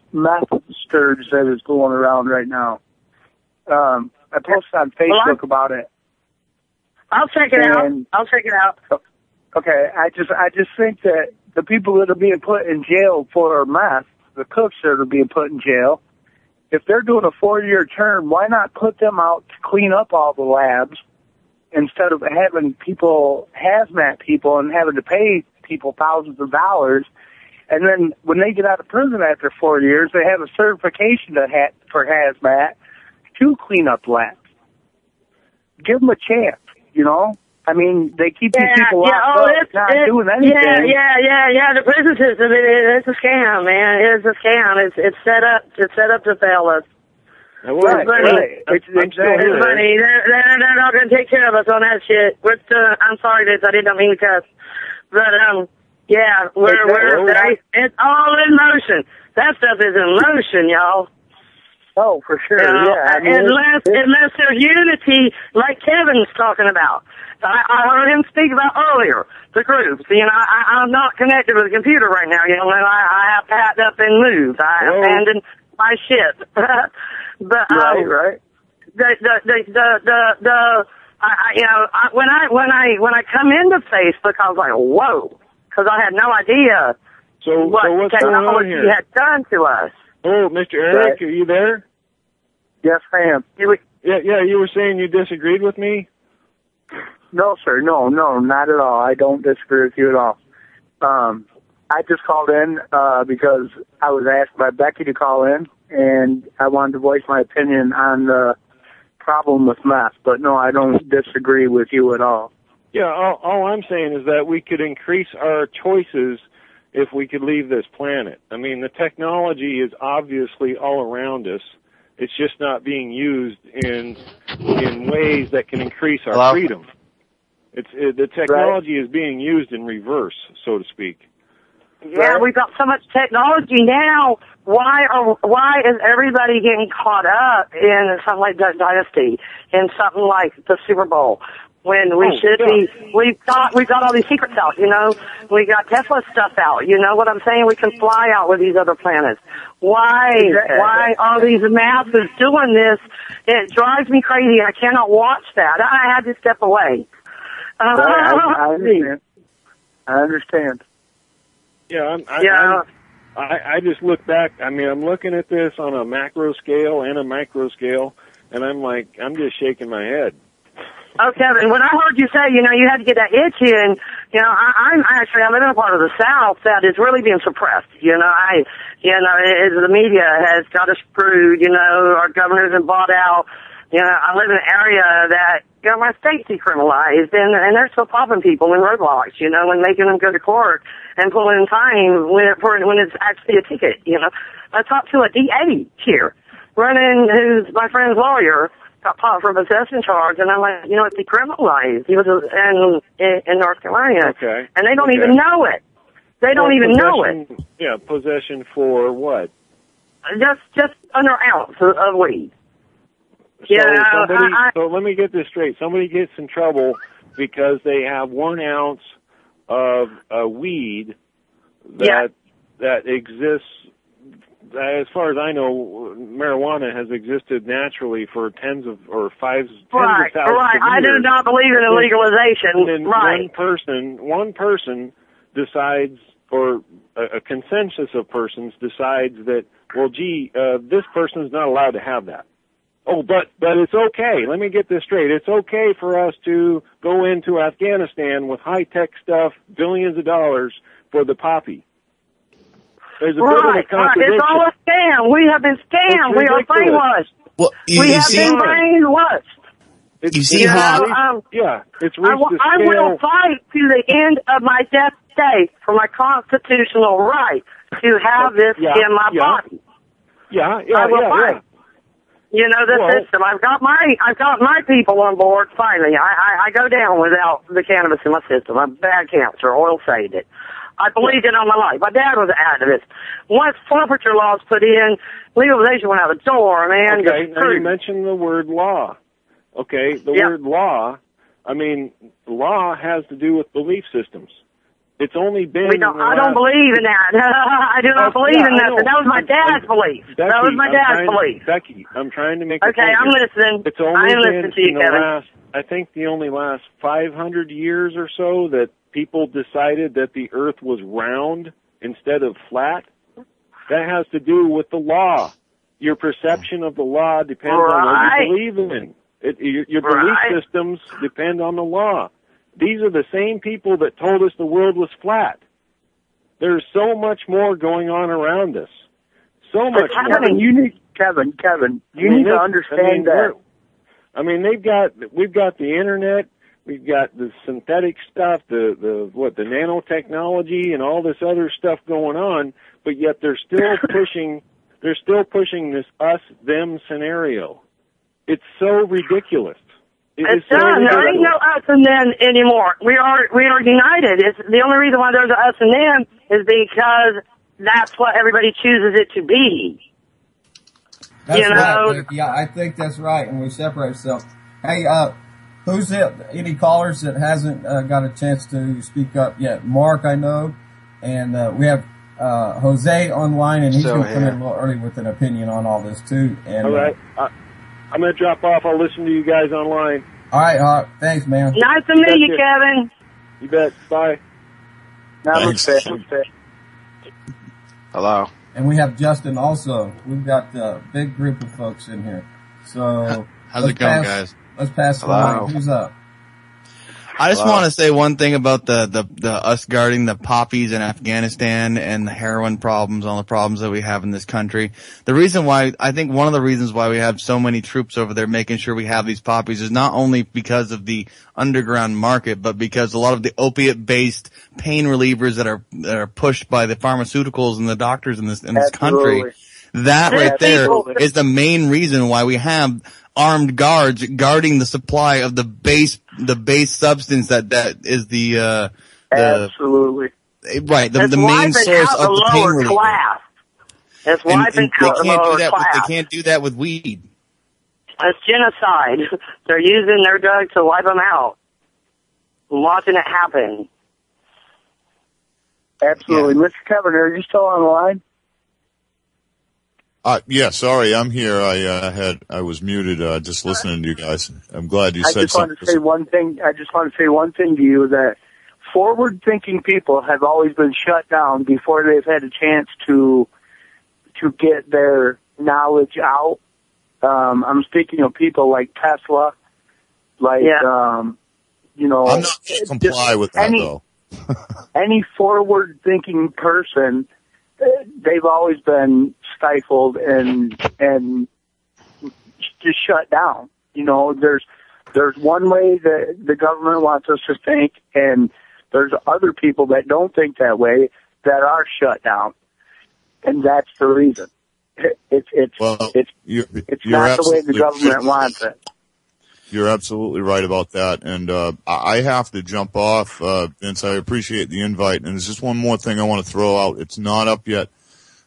scourge that is going around right now. I posted on Facebook about it. I'll check it out. Okay, I just think that the people that are being put in jail for meth, the cooks that are being put in jail, if they're doing a 4-year term, why not put them out to clean up all the labs instead of having people, hazmat people, and having to pay people thousands of dollars? And then when they get out of prison after 4 years, they have a certification for hazmat to clean up labs. Give them a chance, you know? I mean, they keep these people locked up, not doing anything. Yeah. The prison system, it's a scam, man. It's a scam. It's set up to fail us. Right. It's money. They're not going to take care of us on that shit. I'm sorry, I didn't mean to cuss. But, it's all in motion. That stuff is in motion, y'all. Oh, for sure, yeah. Unless there's unity, like Kevin's talking about. I heard him speak about earlier, the groups. You know, I'm not connected with a computer right now, you know, and I have packed up and moved. I abandoned my shit. But, right. When I come into Facebook, I was like, whoa, because I had no idea what technology had done to us. Oh, Mr. Eric, are you there? Yes, I am. Yeah, you were saying you disagreed with me? No, sir. No, not at all. I don't disagree with you at all. I just called in because I was asked by Becky to call in, and I wanted to voice my opinion on the problem with meth. But no, I don't disagree with you at all. Yeah, all I'm saying is that we could increase our choices if we could leave this planet. I mean, the technology is obviously all around us. It's just not being used in ways that can increase our freedom. The technology is being used in reverse, so to speak. Yeah, we've got so much technology now. Why is everybody getting caught up in something like Duck Dynasty, in something like the Super Bowl, when we should be? We've got all these secrets out. You know, we got Tesla stuff out. You know what I'm saying? We can fly out with these other planets. Why are these masses doing this? It drives me crazy. I cannot watch that. I had to step away. I understand. I understand. Yeah, I just look back. I mean, I'm looking at this on a macro scale and a micro scale, and I'm just shaking my head. Oh, Kevin, when I heard you say, you know, you had to get that itch in, you know, I live in a part of the South that is really being suppressed. The media has got us screwed. You know, our governors have bought out. You know, I live in an area that, you know, my state's decriminalized, and they're still popping people in roadblocks, you know, and making them go to court and pulling time when it's actually a ticket, you know. I talked to a DA here, who's my friend's lawyer, got popped for a possession charge, and I'm like, you know, it's decriminalized. He was in North Carolina. Okay. And they don't even know it. They don't even know it. Yeah, possession for what? Just under an ounce of weed. So let me get this straight. Somebody gets in trouble because they have 1 ounce of weed that exists. As far as I know, marijuana has existed naturally for tens of thousands of years. Right. I do not believe in legalization. And then one person decides, or a consensus of persons decides that, well, this person is not allowed to have that. Oh, but it's okay. Let me get this straight. It's okay for us to go into Afghanistan with high-tech stuff, billions of dollars for the poppy. There's a bit of a contradiction. It's all a scam. We have been scammed. We are brainwashed. Well, we have been brainwashed. You see how? It's reached the scale. I will fight to the end of my death day for my constitutional right to have this in my body. I will fight. You know, the system. I've got my people on board finally. I go down without the cannabis in my system. I'm bad cancer. Oil saved it. I believed it all my life. My dad was an activist. Once forfeiture laws put in, legalization went out the door, man. Okay, now you mentioned the word law. Okay, the word law, I mean, law has to do with belief systems. It's only been... I don't believe in that. I do not believe in that. That was my dad's belief. Becky, that was my dad's belief. Becky, I'm trying to make a point. Okay, I'm listening. It's only I'm listening to you, Kevin. I think the only last 500 years or so that people decided that the earth was round instead of flat. That has to do with the law. Your perception of the law depends on what you believe in. Your belief systems depend on the law. These are the same people that told us the world was flat. There's so much more going on around us. So much more. Kevin, you need to understand that. I mean, we've got the internet, we've got the synthetic stuff, the nanotechnology and all this other stuff going on, but yet they're still pushing this us-them scenario. It's so ridiculous. It's done. There ain't no us and them anymore. We are united. It's the only reason why there's an us and them is because that's what everybody chooses it to be. That's right. Yeah, I think that's right, and we separate ourselves. Hey, who's it? Any callers that hasn't got a chance to speak up yet? Mark, I know, and we have Jose online, and he's going to come in a little early with an opinion on all this too. And, all right. I'm going to drop off. I'll listen to you guys online. All right. Thanks, man. Nice to meet you, Kevin. You bet. Bye. Hello. And we have Justin also. We've got a big group of folks in here. So how's it going, guys? Let's pass the mic. Who's up? I just want to say one thing about the us guarding the poppies in Afghanistan and the heroin problems, all the problems that we have in this country. The reason why, I think one of the reasons why we have so many troops over there making sure we have these poppies is not only because of the underground market, but because a lot of the opiate-based pain relievers that are pushed by the pharmaceuticals and the doctors in this country. That right there is the main reason why we have armed guards guarding the supply of the base substance that is the absolutely right the main source of the pain reliever. Class. That's wiping out the lower class. They can't do that with weed. It's genocide. They're using their drugs to wipe them out. I'm watching it happen. Absolutely, Mr. Kevin, are you still on the line? Yeah, sorry, I'm here. I was muted, just listening to you guys. I'm glad you said something. I just want to say one thing to you, that forward-thinking people have always been shut down before they've had a chance to get their knowledge out. I'm speaking of people like Tesla, like, I'm not going to comply with that, though. Any forward-thinking person, they've always been stifled and just shut down. You know, there's one way that the government wants us to think, and there's other people that don't think that way that are shut down, and that's the reason. It's not the way the government wants it. You're absolutely right about that, and I have to jump off, Vince. I appreciate the invite, and there's just one more thing I want to throw out. It's not up yet,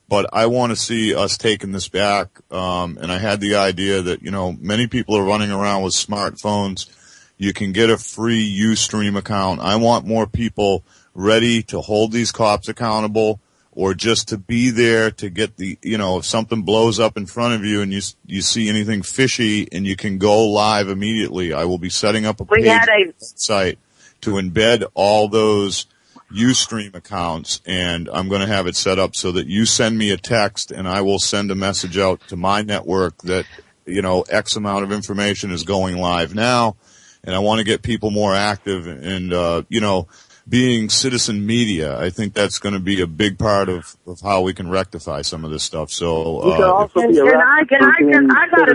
but I want to see us taking this back, and I had the idea that, you know, many people are running around with smartphones. You can get a free Ustream account. I want more people ready to hold these cops accountable, or just to be there to get the, you know, if something blows up in front of you and you see anything fishy and you can go live immediately. I will be setting up a page on the website to embed all those Ustream accounts, and I'm going to have it set up so that you send me a text and I will send a message out to my network that, you know, X amount of information is going live now, and I want to get people more active and, you know, being citizen media. I think that's going to be a big part of how we can rectify some of this stuff. So, I got to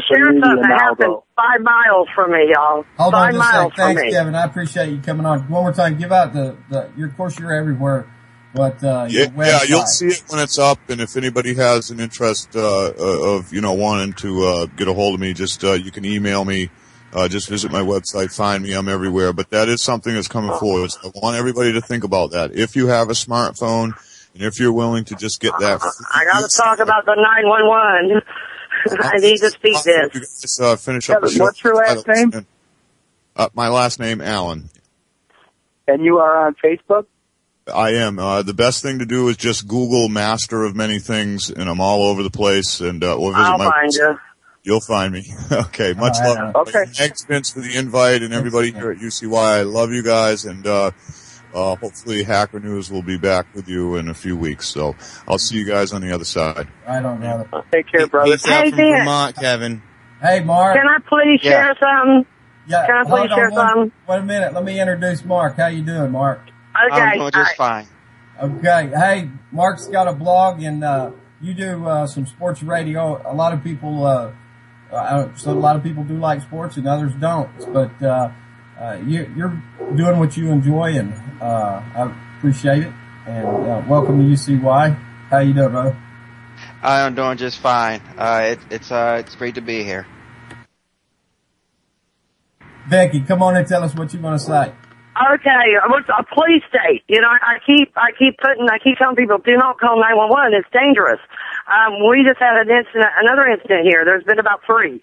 share something that happened 5 miles from me, y'all. Hold 5 on miles just a second. from Thanks, me. Kevin. I appreciate you coming on. One more time, give out of course you're everywhere, but, your website. Yeah, you'll see it when it's up. And if anybody has an interest, of, you know, wanting to, get a hold of me, just, you can email me. Just visit my website, find me, I'm everywhere. But that is something that's coming forward. So I want everybody to think about that. If you have a smartphone, and if you're willing to just get that. I got to talk about the 911. I need to speak this. Just, finish up the show. What's your last name? My last name, Alan. And you are on Facebook? I am. The best thing to do is just Google Master of Many Things, and I'm all over the place. And or visit I'll my find you. You'll find me. Okay, much love. Okay. Thanks, Vince, for the invite, and everybody here at UCY. I love you guys, and hopefully Hacker News will be back with you in a few weeks. So I'll see you guys on the other side. I don't know. Take care, brother. Peace out from Vermont, Kevin. Hey, Mark. Can I please share something? Yeah, Can I please share something? Wait a minute. Let me introduce Mark. How you doing, Mark? Okay. I'm doing just fine. Okay. Hey, Mark's got a blog, and you do some sports radio. A lot of people, so a lot of people do like sports, and others don't. But you're doing what you enjoy, and I appreciate it. And welcome to UCY. How you doing, brother? I'm doing just fine. It's great to be here. Becky, come on and tell us what you want to say. Okay, a police state. You know, I keep telling people, do not call 911. It's dangerous. We just had another incident here. There's been about 3. It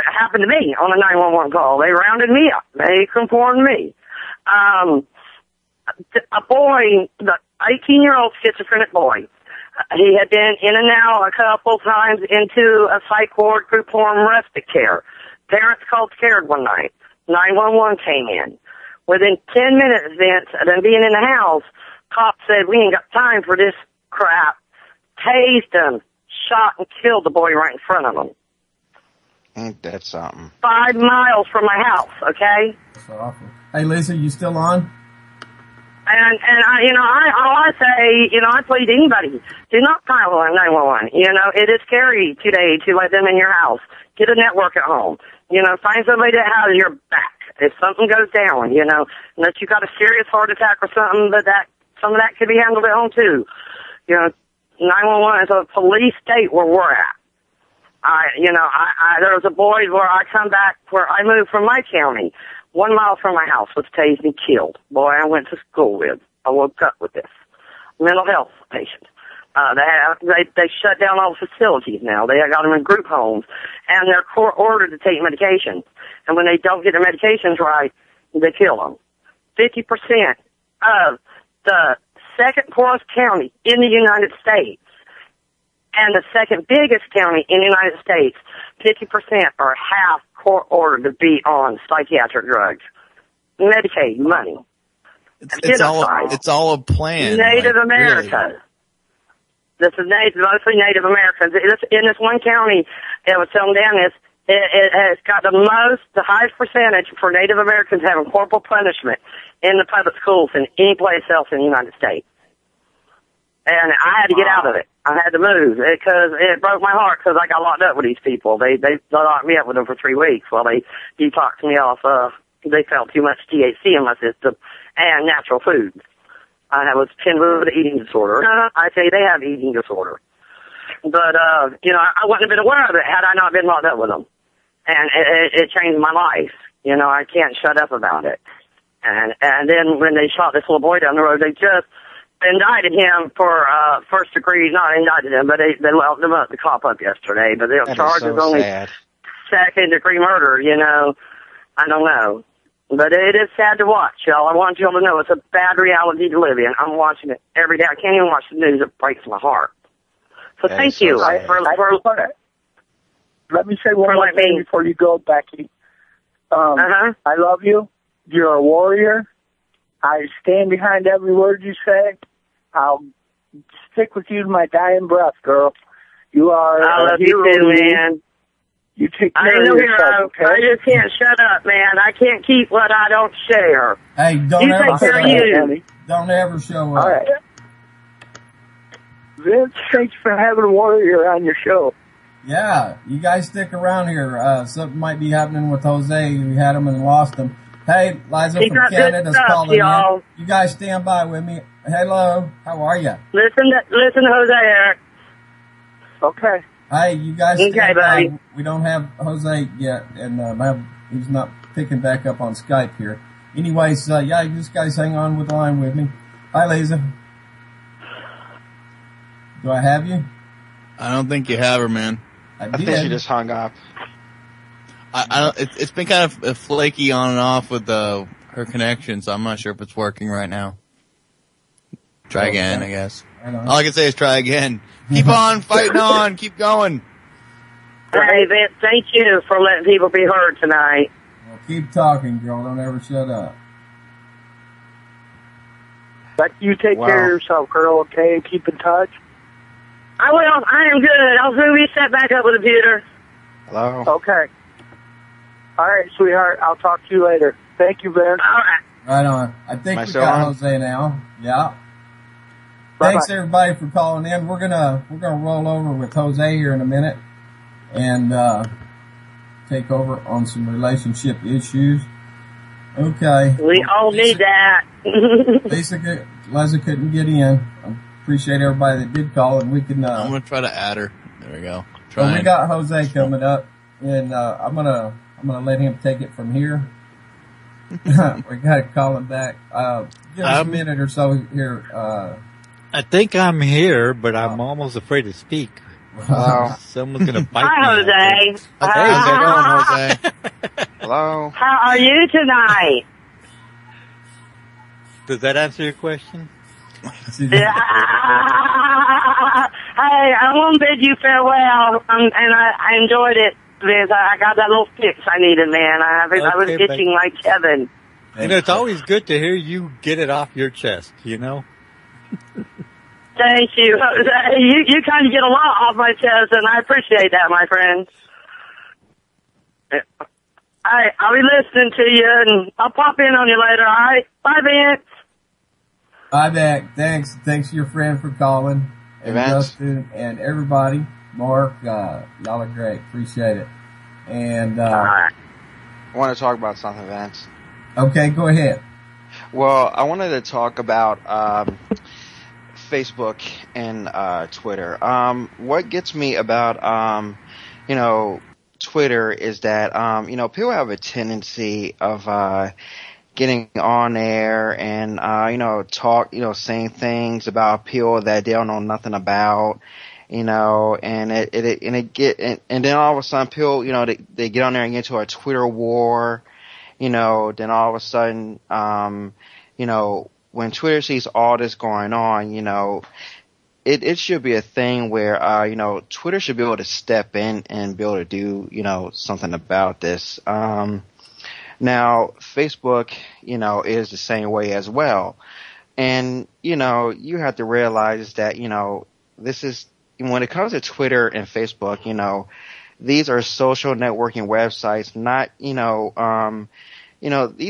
happened to me on a 911 call. They rounded me up. They conformed me. A boy, the 18-year-old schizophrenic boy, he had been in and out a couple times into a psych ward, group home, respite care. Parents called scared one night. 911 came in. Within 10 minutes, Vince, of them being in the house, cops said, we ain't got time for this crap. Tased him, shot and killed the boy right in front of him. Ain't that something? 5 miles from my house, okay? That's awful. Hey, Lisa, you still on? And all I say, I plead to anybody, do not call 911. It is scary today to let them in your house. Get a network at home. Find somebody that has your back. If something goes down, unless you got a serious heart attack or something, but some of that could be handled at home too. 911 is a police state where we're at. There was a boy where I come back, where I moved from my county. 1 mile from my house was tased and killed. Boy, I went to school with. I woke up with this. Mental health patient. They shut down all the facilities now. They got them in group homes, and they're court ordered to take medications. And when they don't get their medications right, they kill them. 50% of the second poorest county in the United States and the second biggest county in the United States, 50% are half court ordered to be on psychiatric drugs. Medicaid, money. It's all a plan. Native America. Really. This is mostly Native Americans. In this one county, it was telling down this, it has got the highest percentage for Native Americans having corporal punishment in the public schools than any place else in the United States. And I had to get out of it. I had to move because it broke my heart because I got locked up with these people. They locked me up with them for 3 weeks while they detoxed me off. They felt too much THC in my system and natural foods. I was pinned with an eating disorder. I say they have eating disorder. But, I wouldn't have been aware of it had I not been locked up with them. And it changed my life. I can't shut up about it. And then when they shot this little boy down the road, they just indicted him for first degree, not indicted him, but they locked him up, the cop up yesterday. But they'll charge us only second degree murder, I don't know. But it is sad to watch, y'all. I want y'all to know it's a bad reality to live in. I'm watching it every day. I can't even watch the news. It breaks my heart. So thank you for let me say one more thing before you go, Becky. I love you. You're a warrior. I stand behind every word you say. I'll stick with you to my dying breath, girl. You are I love you too, man. You take care of yourself, okay? I just can't shut up, man. I can't keep what I don't share. Hey, don't ever show up. All right. Vince, thanks for having a warrior on your show. Yeah, you guys stick around here. Something might be happening with Jose. We had him and lost him. Hey, Liza from Canada's calling in. You guys stand by with me. Hello, how are you? Listen to Jose, Eric. Okay. Hey, you guys stand by. Buddy. We don't have Jose yet, and he's not picking back up on Skype here. Anyways, you just guys hang on with the line with me. Hi, Liza. Do I have you? I don't think you have her, man. I think she just hung up. It's been kind of flaky on and off with her connection, so I'm not sure if it's working right now. Try again, I guess. All I can say is try again. Keep on fighting on. Keep going. Hey, Vince, thank you for letting people be heard tonight. Well, keep talking, girl. Don't ever shut up. But you take care of yourself, girl, okay? Keep in touch. I will. I am good. I'll soon be set back up with the computer. Hello? Okay. All right, sweetheart. I'll talk to you later. Thank you, Vince. All right. Right on. I think we got Jose now. Yeah. Bye-bye. Thanks everybody for calling in. We're gonna roll over with Jose here in a minute and take over on some relationship issues. Okay. We all need that. Liza couldn't get in. I appreciate everybody that did call, and we can. I'm gonna try to add her. There we go. So we got Jose coming up, and I'm gonna let him take it from here. We gotta call him back. Give us a minute or so here. I think I'm here, but I'm almost afraid to speak. Hello. Someone's gonna bite me. Hi, Jose. How's it going, Jose? Hello. How are you tonight? Does that answer your question? Hey, I want to bid you farewell, and I enjoyed it because I got that little fix I needed, man. I was itching like Kevin. It's always good to hear you get it off your chest, Thank you. You kind of get a lot off my chest, and I appreciate that, my friend. I'll be listening to you, and I'll pop in on you later, all right? Bye, Vince. Bye, Beck. Thanks to your friend for calling. And Justin and everybody. Mark, y'all are great. Appreciate it. And, I want to talk about something, Vince. Okay, go ahead. Well, I wanted to talk about, Facebook and, Twitter. What gets me about, Twitter is that, people have a tendency of, getting on there and, saying things about people that they don't know nothing about, and then all of a sudden people, they get on there and get into a Twitter war, then all of a sudden, when Twitter sees all this going on, it should be a thing where, Twitter should be able to step in and be able to do, something about this. Now, Facebook, is the same way as well. And, you have to realize that, this is, when it comes to Twitter and Facebook, these are social networking websites, not, these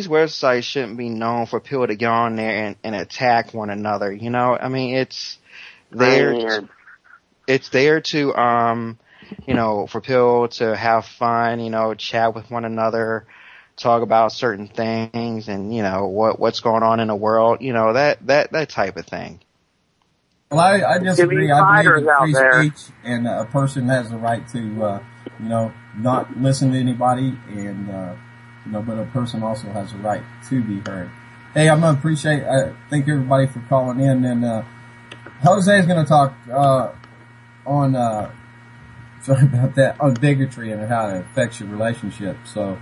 websites shouldn't be known for people to get on there and attack one another, I mean, it's there to, for people to have fun, chat with one another, talk about certain things and, what's going on in the world, that type of thing. Well, I disagree. I believe in free speech, and a person has the right to, not listen to anybody, and, but a person also has a right to be heard. Hey, I'm gonna thank everybody for calling in, and, Jose is gonna talk, on bigotry and how it affects your relationship. So,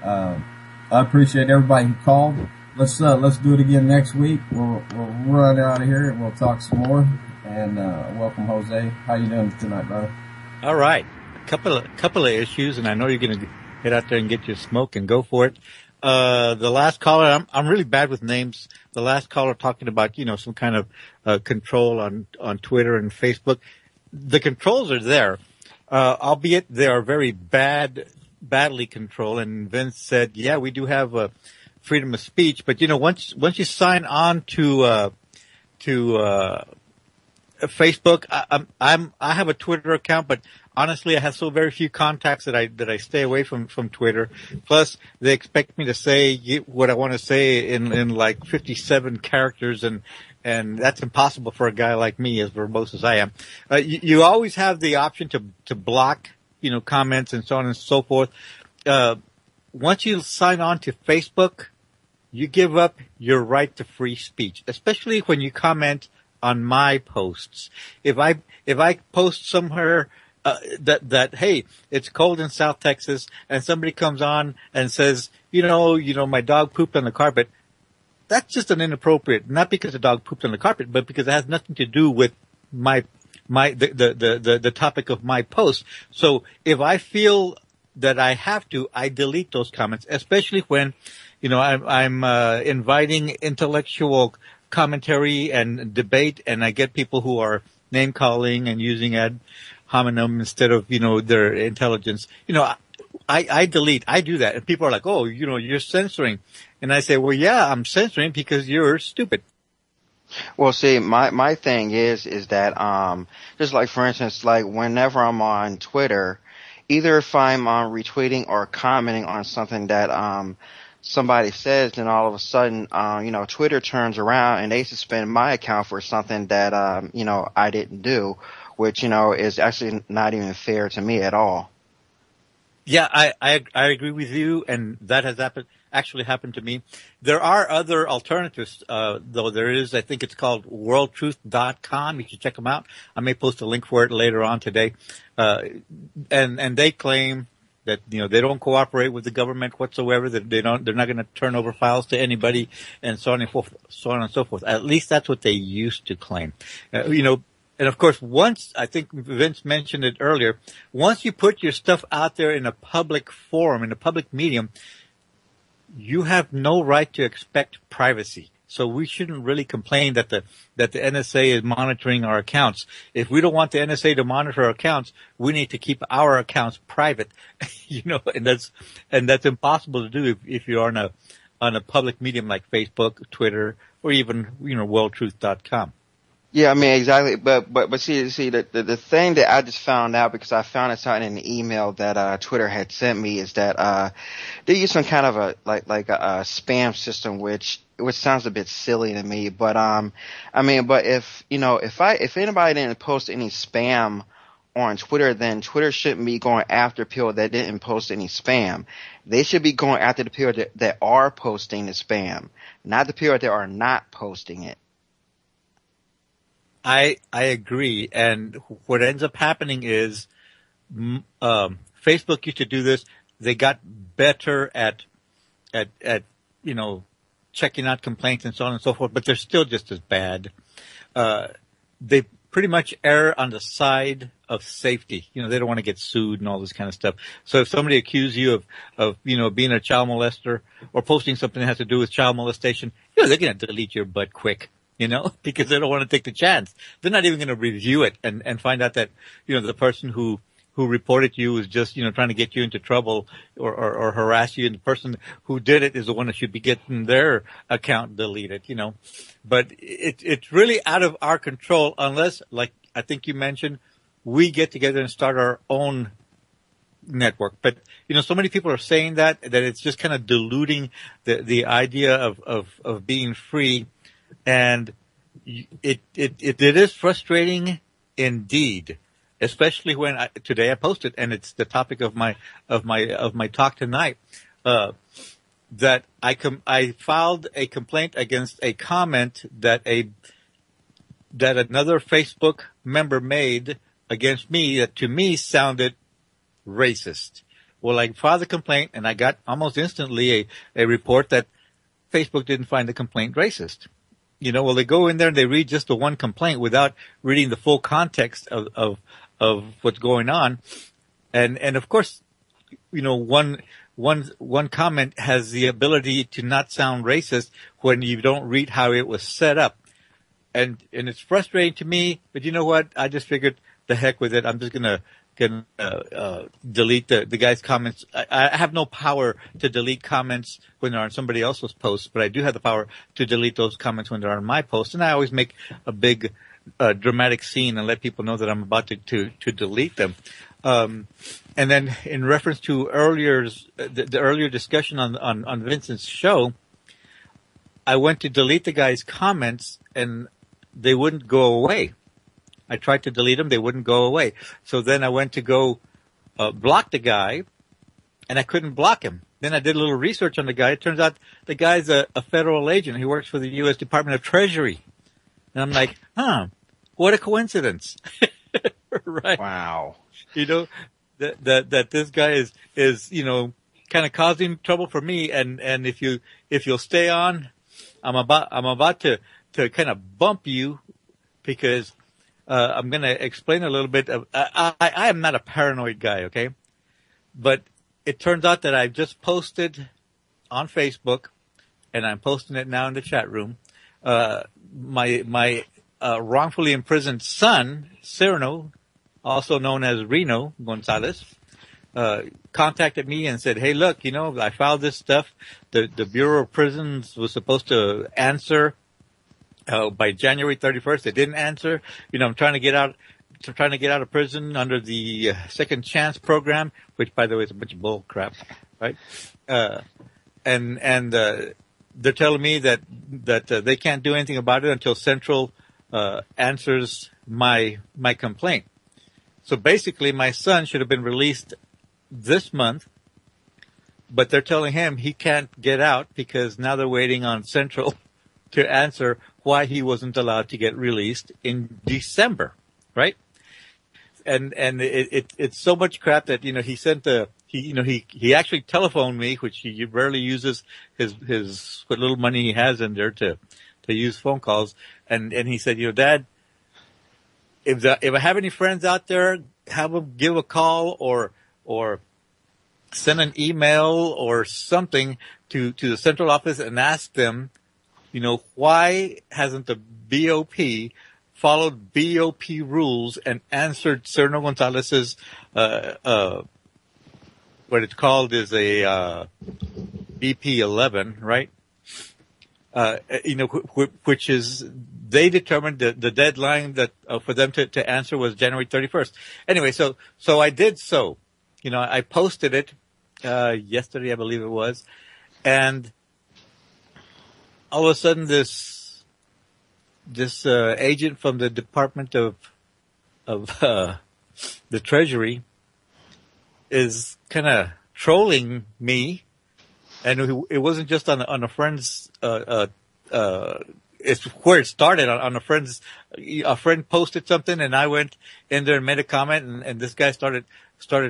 I appreciate everybody who called. Let's do it again next week. We'll run out of here and we'll talk some more. And, welcome, Jose. How you doing tonight, brother? All right. Couple of issues, and I know you're going to get out there and get your smoke and go for it. The last caller, I'm really bad with names. The last caller talking about, some kind of, control on Twitter and Facebook. The controls are there, albeit they are very badly controlled. And Vince said, yeah, we do have, freedom of speech, but once you sign on to Facebook, I have a Twitter account, but honestly, I have so very few contacts that I stay away from Twitter. Plus, they expect me to say what I want to say in like 57 characters, and that's impossible for a guy like me, as verbose as I am. You always have the option to block, comments and so on and so forth. Once you sign on to Facebook, you give up your right to free speech, especially when you comment on my posts. If I post somewhere that hey, it's cold in South Texas, and somebody comes on and says, my dog pooped on the carpet, that's just an inappropriate, not because the dog pooped on the carpet, but because it has nothing to do with the topic of my post. So if I feel that I have to, I delete those comments, especially when I'm inviting intellectual commentary and debate, and I get people who are name calling and using ad hominem instead of, their intelligence. I delete. I do that. And people are like, oh, you're censoring. And I say, well, yeah, I'm censoring because you're stupid. Well, see, my thing is that, just like, for instance, like whenever I'm on Twitter, either if I'm retweeting or commenting on something that, somebody says, then all of a sudden, Twitter turns around and they suspend my account for something that, I didn't do, which, is actually not even fair to me at all. Yeah, I agree with you, and that has actually happened to me. There are other alternatives, though there is, I think it's called worldtruth.com. You should check them out. I may post a link for it later on today. And they claim that, they don't cooperate with the government whatsoever, that they're not going to turn over files to anybody, and so on and so forth. At least that's what they used to claim. And of course, once, I think Vince mentioned it earlier, once you put your stuff out there in a public forum, in a public medium, you have no right to expect privacy. So we shouldn't really complain that the NSA is monitoring our accounts. If we don't want the NSA to monitor our accounts, we need to keep our accounts private. And that's impossible to do if you're on a public medium like Facebook, Twitter, or even, worldtruth.com. Yeah, I mean, exactly. But see, the thing that I just found out, because I found this out in an email that, Twitter had sent me, is that, they use some kind of a spam system, which sounds a bit silly to me. But, but if anybody didn't post any spam on Twitter, then Twitter shouldn't be going after people that didn't post any spam. They should be going after the people that are posting the spam, not the people that are not posting it. I agree. And what ends up happening is, Facebook used to do this. They got better at checking out complaints and so on and so forth, but they're still just as bad. They pretty much err on the side of safety. They don't want to get sued and all this kind of stuff. So if somebody accuses you of being a child molester or posting something that has to do with child molestation, they're going to delete your butt quick. Because they don't want to take the chance. They're not even going to review it and find out that, the person who reported you is just, trying to get you into trouble or harass you. And the person who did it is the one that should be getting their account deleted, But it's really out of our control unless, like I think you mentioned, we get together and start our own network. But, so many people are saying that it's just kind of diluting the idea of being free. And it is frustrating indeed, especially when today I posted, and it's the topic of my talk tonight, that I filed a complaint against a comment that another Facebook member made against me that to me sounded racist. Well, I filed a complaint and I got almost instantly a report that Facebook didn't find the complaint racist. Well, they go in there and they read just the one complaint without reading the full context of what's going on. And of course, one comment has the ability to not sound racist when you don't read how it was set up. And it's frustrating to me, but you know what? I just figured the heck with it. I'm just gonna delete the guy's comments. I have no power to delete comments when they're on somebody else's posts, but I do have the power to delete those comments when they're on my post. And I always make a big, dramatic scene and let people know that I'm about to delete them. And then in reference to the earlier discussion on Vincent's show, I went to delete the guy's comments and they wouldn't go away. I tried to delete them. They wouldn't go away. So then I went to go block the guy, and I couldn't block him. Then I did a little research on the guy. It turns out the guy's a federal agent. He works for the U.S. Department of Treasury. And I'm like, what a coincidence. Right. Wow. That this guy is kind of causing trouble for me. And if you'll stay on, I'm about to kind of bump you because I'm going to explain a little bit of, I am not a paranoid guy, okay? But it turns out that I've just posted on Facebook, and I'm posting it now in the chat room, my wrongfully imprisoned son, Cyrano, also known as Reno Gonzalez, contacted me and said, hey, look, I filed this stuff. The Bureau of Prisons was supposed to answer by January 31st. They didn't answer. I'm trying to get out of prison under the Second Chance program, which, by the way, is a bunch of bull crap, right? And they're telling me that they can't do anything about it until Central answers my complaint. So basically, my son should have been released this month, but they're telling him he can't get out because now they're waiting on Central to answer why he wasn't allowed to get released in December, right? And it's so much crap that he sent he actually telephoned me, which he rarely uses his what little money he has in there to use phone calls, and he said, Dad, if I have any friends out there, have them give a call or send an email or something to the central office and ask them why hasn't the BOP followed BOP rules and answered Serno Gonzalez's, what it's called is a, BP-11, right? Which is, they determined the deadline that, for them to answer was January 31st. Anyway, so I did so. I posted it, yesterday, I believe it was, and all of a sudden this agent from the Department of the Treasury is kind of trolling me, and it wasn't just on a friend's it's where it started on a friend posted something, and I went in there and made a comment, and this guy started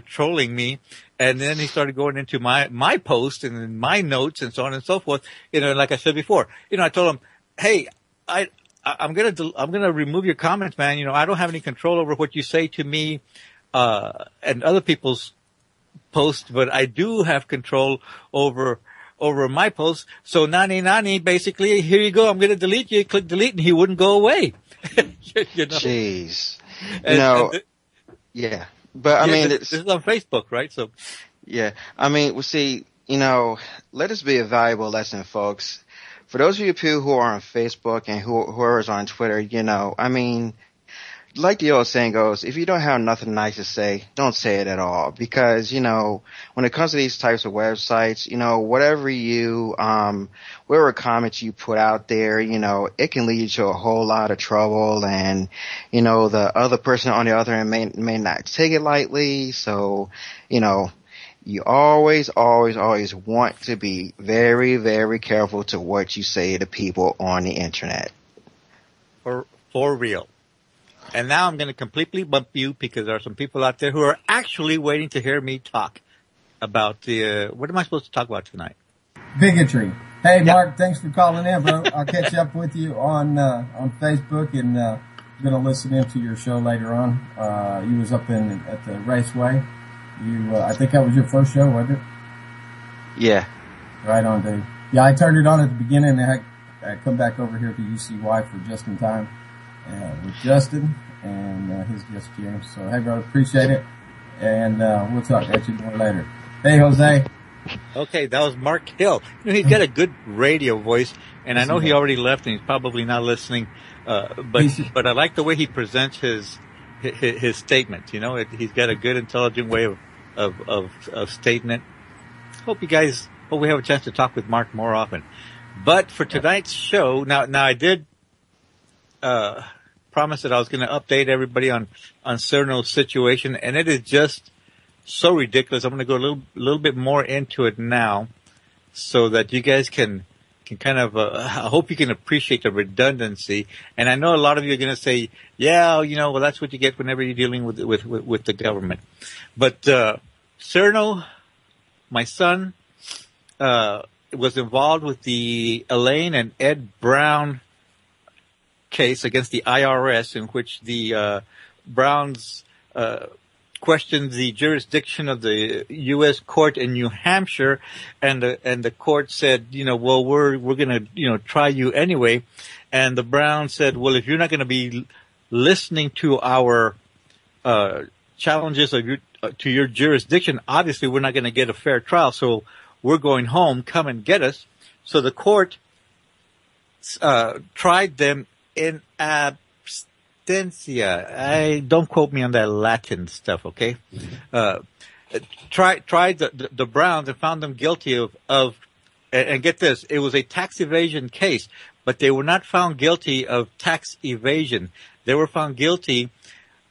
trolling me, and then he started going into my post and my notes and so on and so forth. Like I said before, I told him, hey, I'm gonna remove your comments, man. I don't have any control over what you say to me, and other people's posts, but I do have control over my posts. So nani, basically, here you go. I'm gonna delete you. Click delete, and he wouldn't go away. Jeez. Yeah. But I mean, this is on Facebook, right? So. Yeah. I mean, see, let this be a valuable lesson, folks. For those of you who are on Facebook and whoever is on Twitter, I mean, like the old saying goes, if you don't have nothing nice to say, don't say it at all. Because, when it comes to these types of websites, whatever comments you put out there, it can lead you to a whole lot of trouble. And, the other person on the other end may not take it lightly. So, you always want to be very, very careful to what you say to people on the internet. For real. And now I'm going to completely bump you because there are some people out there who are actually waiting to hear me talk about what am I supposed to talk about tonight? Bigotry. Hey, Mark, thanks for calling in, bro. I'll catch up with you on Facebook, and I'm going to listen into your show later on. You was up at the Raceway. I think that was your first show, wasn't it? Yeah. Right on, dude. Yeah, I turned it on at the beginning, and I come back over here to UCY for just in time with Justin and his guest James. So, hey, bro, appreciate it, and we'll talk at you more later. Hey, Jose. Okay, that was Mark Hill. He's got a good radio voice, and I know he already left, and he's probably not listening. But I like the way he presents his statement. He's got a good, intelligent way of stating it. Hope we have a chance to talk with Mark more often. But for tonight's show, now I did promise that I was going to update everybody on Serno's situation, and it is just so ridiculous. I'm going to go a little bit more into it now, so that you guys can kind of, I hope you can appreciate the redundancy. And I know a lot of you are going to say, yeah, well, that's what you get whenever you're dealing with the government. But, Serno, my son, was involved with the Elaine and Ed Brown case against the IRS, in which the, Browns, questioned the jurisdiction of the U.S. court in New Hampshire, and the court said, well, we're going to, try you anyway. And the Browns said, well, if you're not going to be listening to our, challenges to your jurisdiction, obviously we're not going to get a fair trial. So we're going home. Come and get us. So the court, tried them in don't quote me on that Latin stuff, okay? Tried the Browns and found them guilty of, and get this, it was a tax evasion case, but they were not found guilty of tax evasion. They were found guilty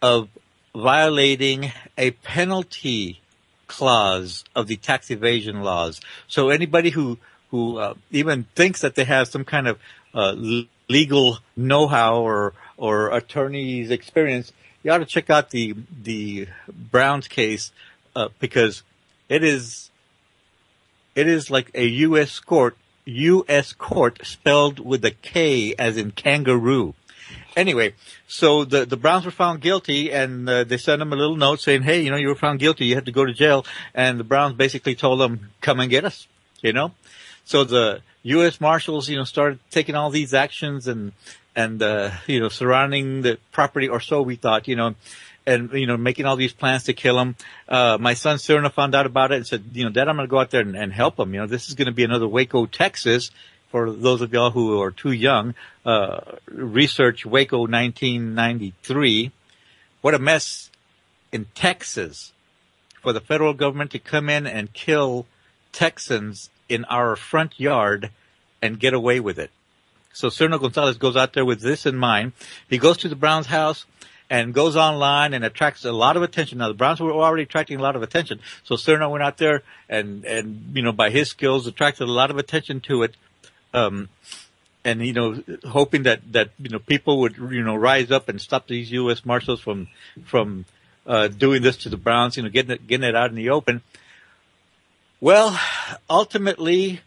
of violating a penalty clause of the tax evasion laws. So anybody who even thinks that they have some kind of, legal know-how or attorney's experience, you ought to check out the Browns case, because it is like a U.S. court spelled with a K as in kangaroo. Anyway, so the Browns were found guilty, and they sent them a little note saying, hey, you were found guilty, you have to go to jail. And the Browns basically told them, come and get us, So U.S. Marshals, started taking all these actions and surrounding the property, or so we thought, and, making all these plans to kill him. My son Cyrano found out about it and said, Dad, I'm going to go out there and help him. This is going to be another Waco, Texas. For those of y'all who are too young, research Waco 1993. What a mess in Texas for the federal government to come in and kill Texans in our front yard and get away with it. So Cyrano Gonzalez goes out there with this in mind. He goes to the Browns' house and goes online and attracts a lot of attention. Now, the Browns were already attracting a lot of attention. So Cyrano went out there and by his skills, attracted a lot of attention to it. And, hoping that people would, rise up and stop these U.S. Marshals from doing this to the Browns, getting it out in the open. Well, ultimately,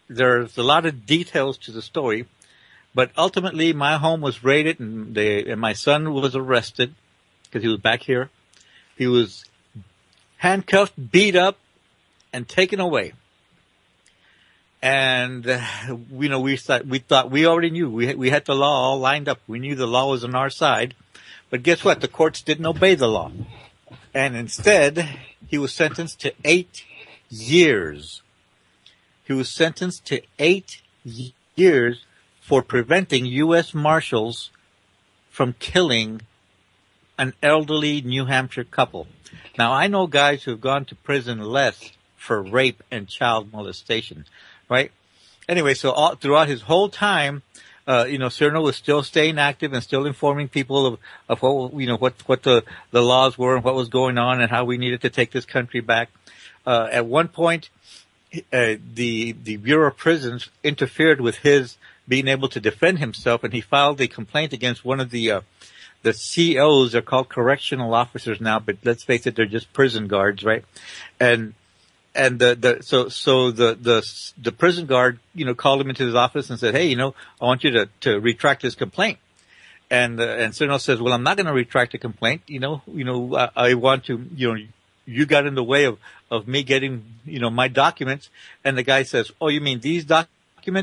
there's a lot of details to the story, but ultimately my home was raided and my son was arrested because he was back here. He was handcuffed, beat up, and taken away. And, we thought we already knew. We had the law all lined up. We knew the law was on our side. But guess what? The courts didn't obey the law. And instead, he was sentenced to 8 years. He was sentenced to 8 years for preventing U.S. Marshals from killing an elderly New Hampshire couple. Now, I know guys who have gone to prison less for rape and child molestation, right? Anyway, so throughout his whole time, Cyrano was still staying active and still informing people of what the laws were and what was going on and how we needed to take this country back. At one point, the Bureau of Prisons interfered with his being able to defend himself, and he filed a complaint against one of the COs. They're called correctional officers now, but let's face it, they're just prison guards, right? And the prison guard, called him into his office and said, hey, I want you to retract this complaint. And Cyrano says, well, I'm not going to retract the complaint. I want to, you got in the way of me getting, my documents. And the guy says, oh, you mean these documents?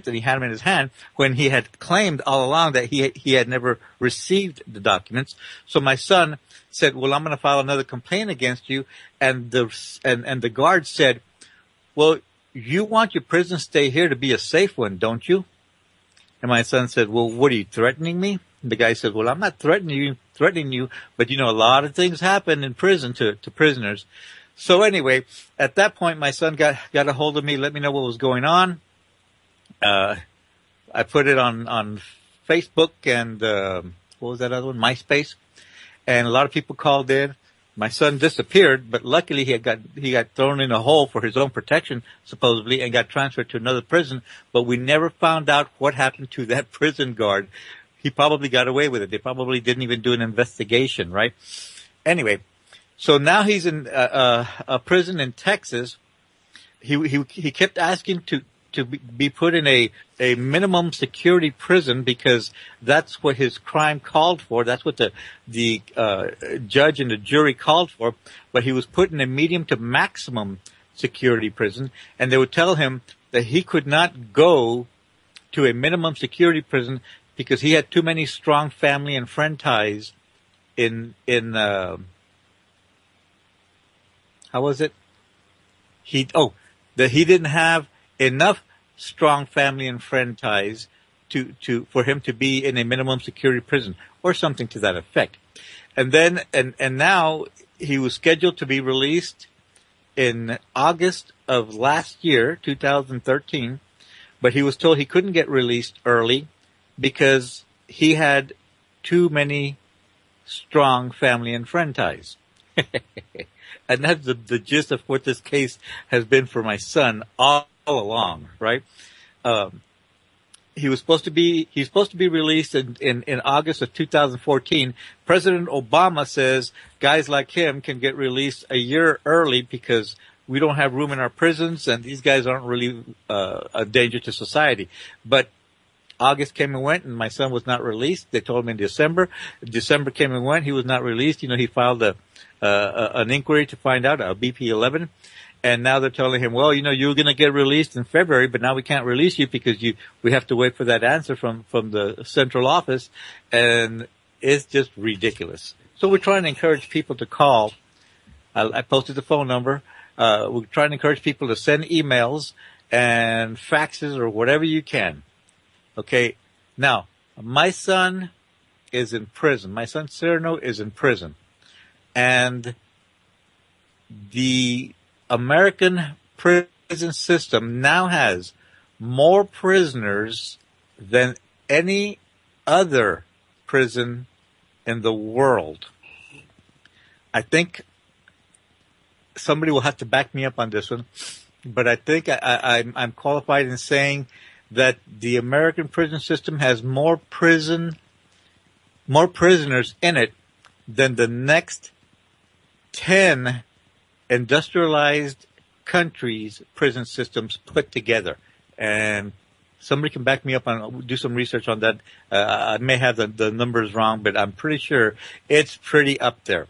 And he had them in his hand when he had claimed all along that he had never received the documents. So my son said, well, I'm going to file another complaint against you. And the guard said, well, you want your prison stay here to be a safe one, don't you? And my son said, well, what are you, threatening me? And the guy said, well, I'm not threatening you, but a lot of things happen in prison to prisoners. So anyway, at that point, my son got a hold of me, let me know what was going on. I put it on Facebook and, what was that other one? MySpace. And a lot of people called in. My son disappeared, but luckily he got thrown in a hole for his own protection, supposedly, and got transferred to another prison. But we never found out what happened to that prison guard. He probably got away with it. They probably didn't even do an investigation, right? Anyway, so now he's in a prison in Texas. He kept asking to be put in a minimum security prison because that's what his crime called for. That's what the judge and the jury called for. But he was put in a medium to maximum security prison, and they would tell him that he could not go to a minimum security prison because he had too many strong family and friend ties how was it? That he didn't have enough strong family and friend ties for him to be in a minimum security prison or something to that effect. And then, and now he was scheduled to be released in August of last year, 2013, but he was told he couldn't get released early because he had too many strong family and friend ties. And that's the gist of what this case has been for my son all along, right? He's supposed to be released in August of 2014. President Obama says guys like him can get released a year early because we don't have room in our prisons and these guys aren't really a danger to society. But August came and went, and my son was not released. They told him in December. December came and went. He was not released. He filed an inquiry to find out, a BP-11. And now they're telling him, well, you were going to get released in February, but now we can't release you because we have to wait for that answer from the central office. And it's just ridiculous. So we're trying to encourage people to call. I posted the phone number. We're trying to encourage people to send emails and faxes or whatever you can. Okay. Now, my son is in prison. My son Cyrano is in prison. And the American prison system now has more prisoners than any other prison in the world. I think somebody will have to back me up on this one, but I think I'm qualified in saying that the American prison system has more prisoners in it than the next 10 industrialized countries' prison systems put together. And somebody can back me up on, do some research on that. I may have the numbers wrong, but I'm pretty sure it's pretty up there.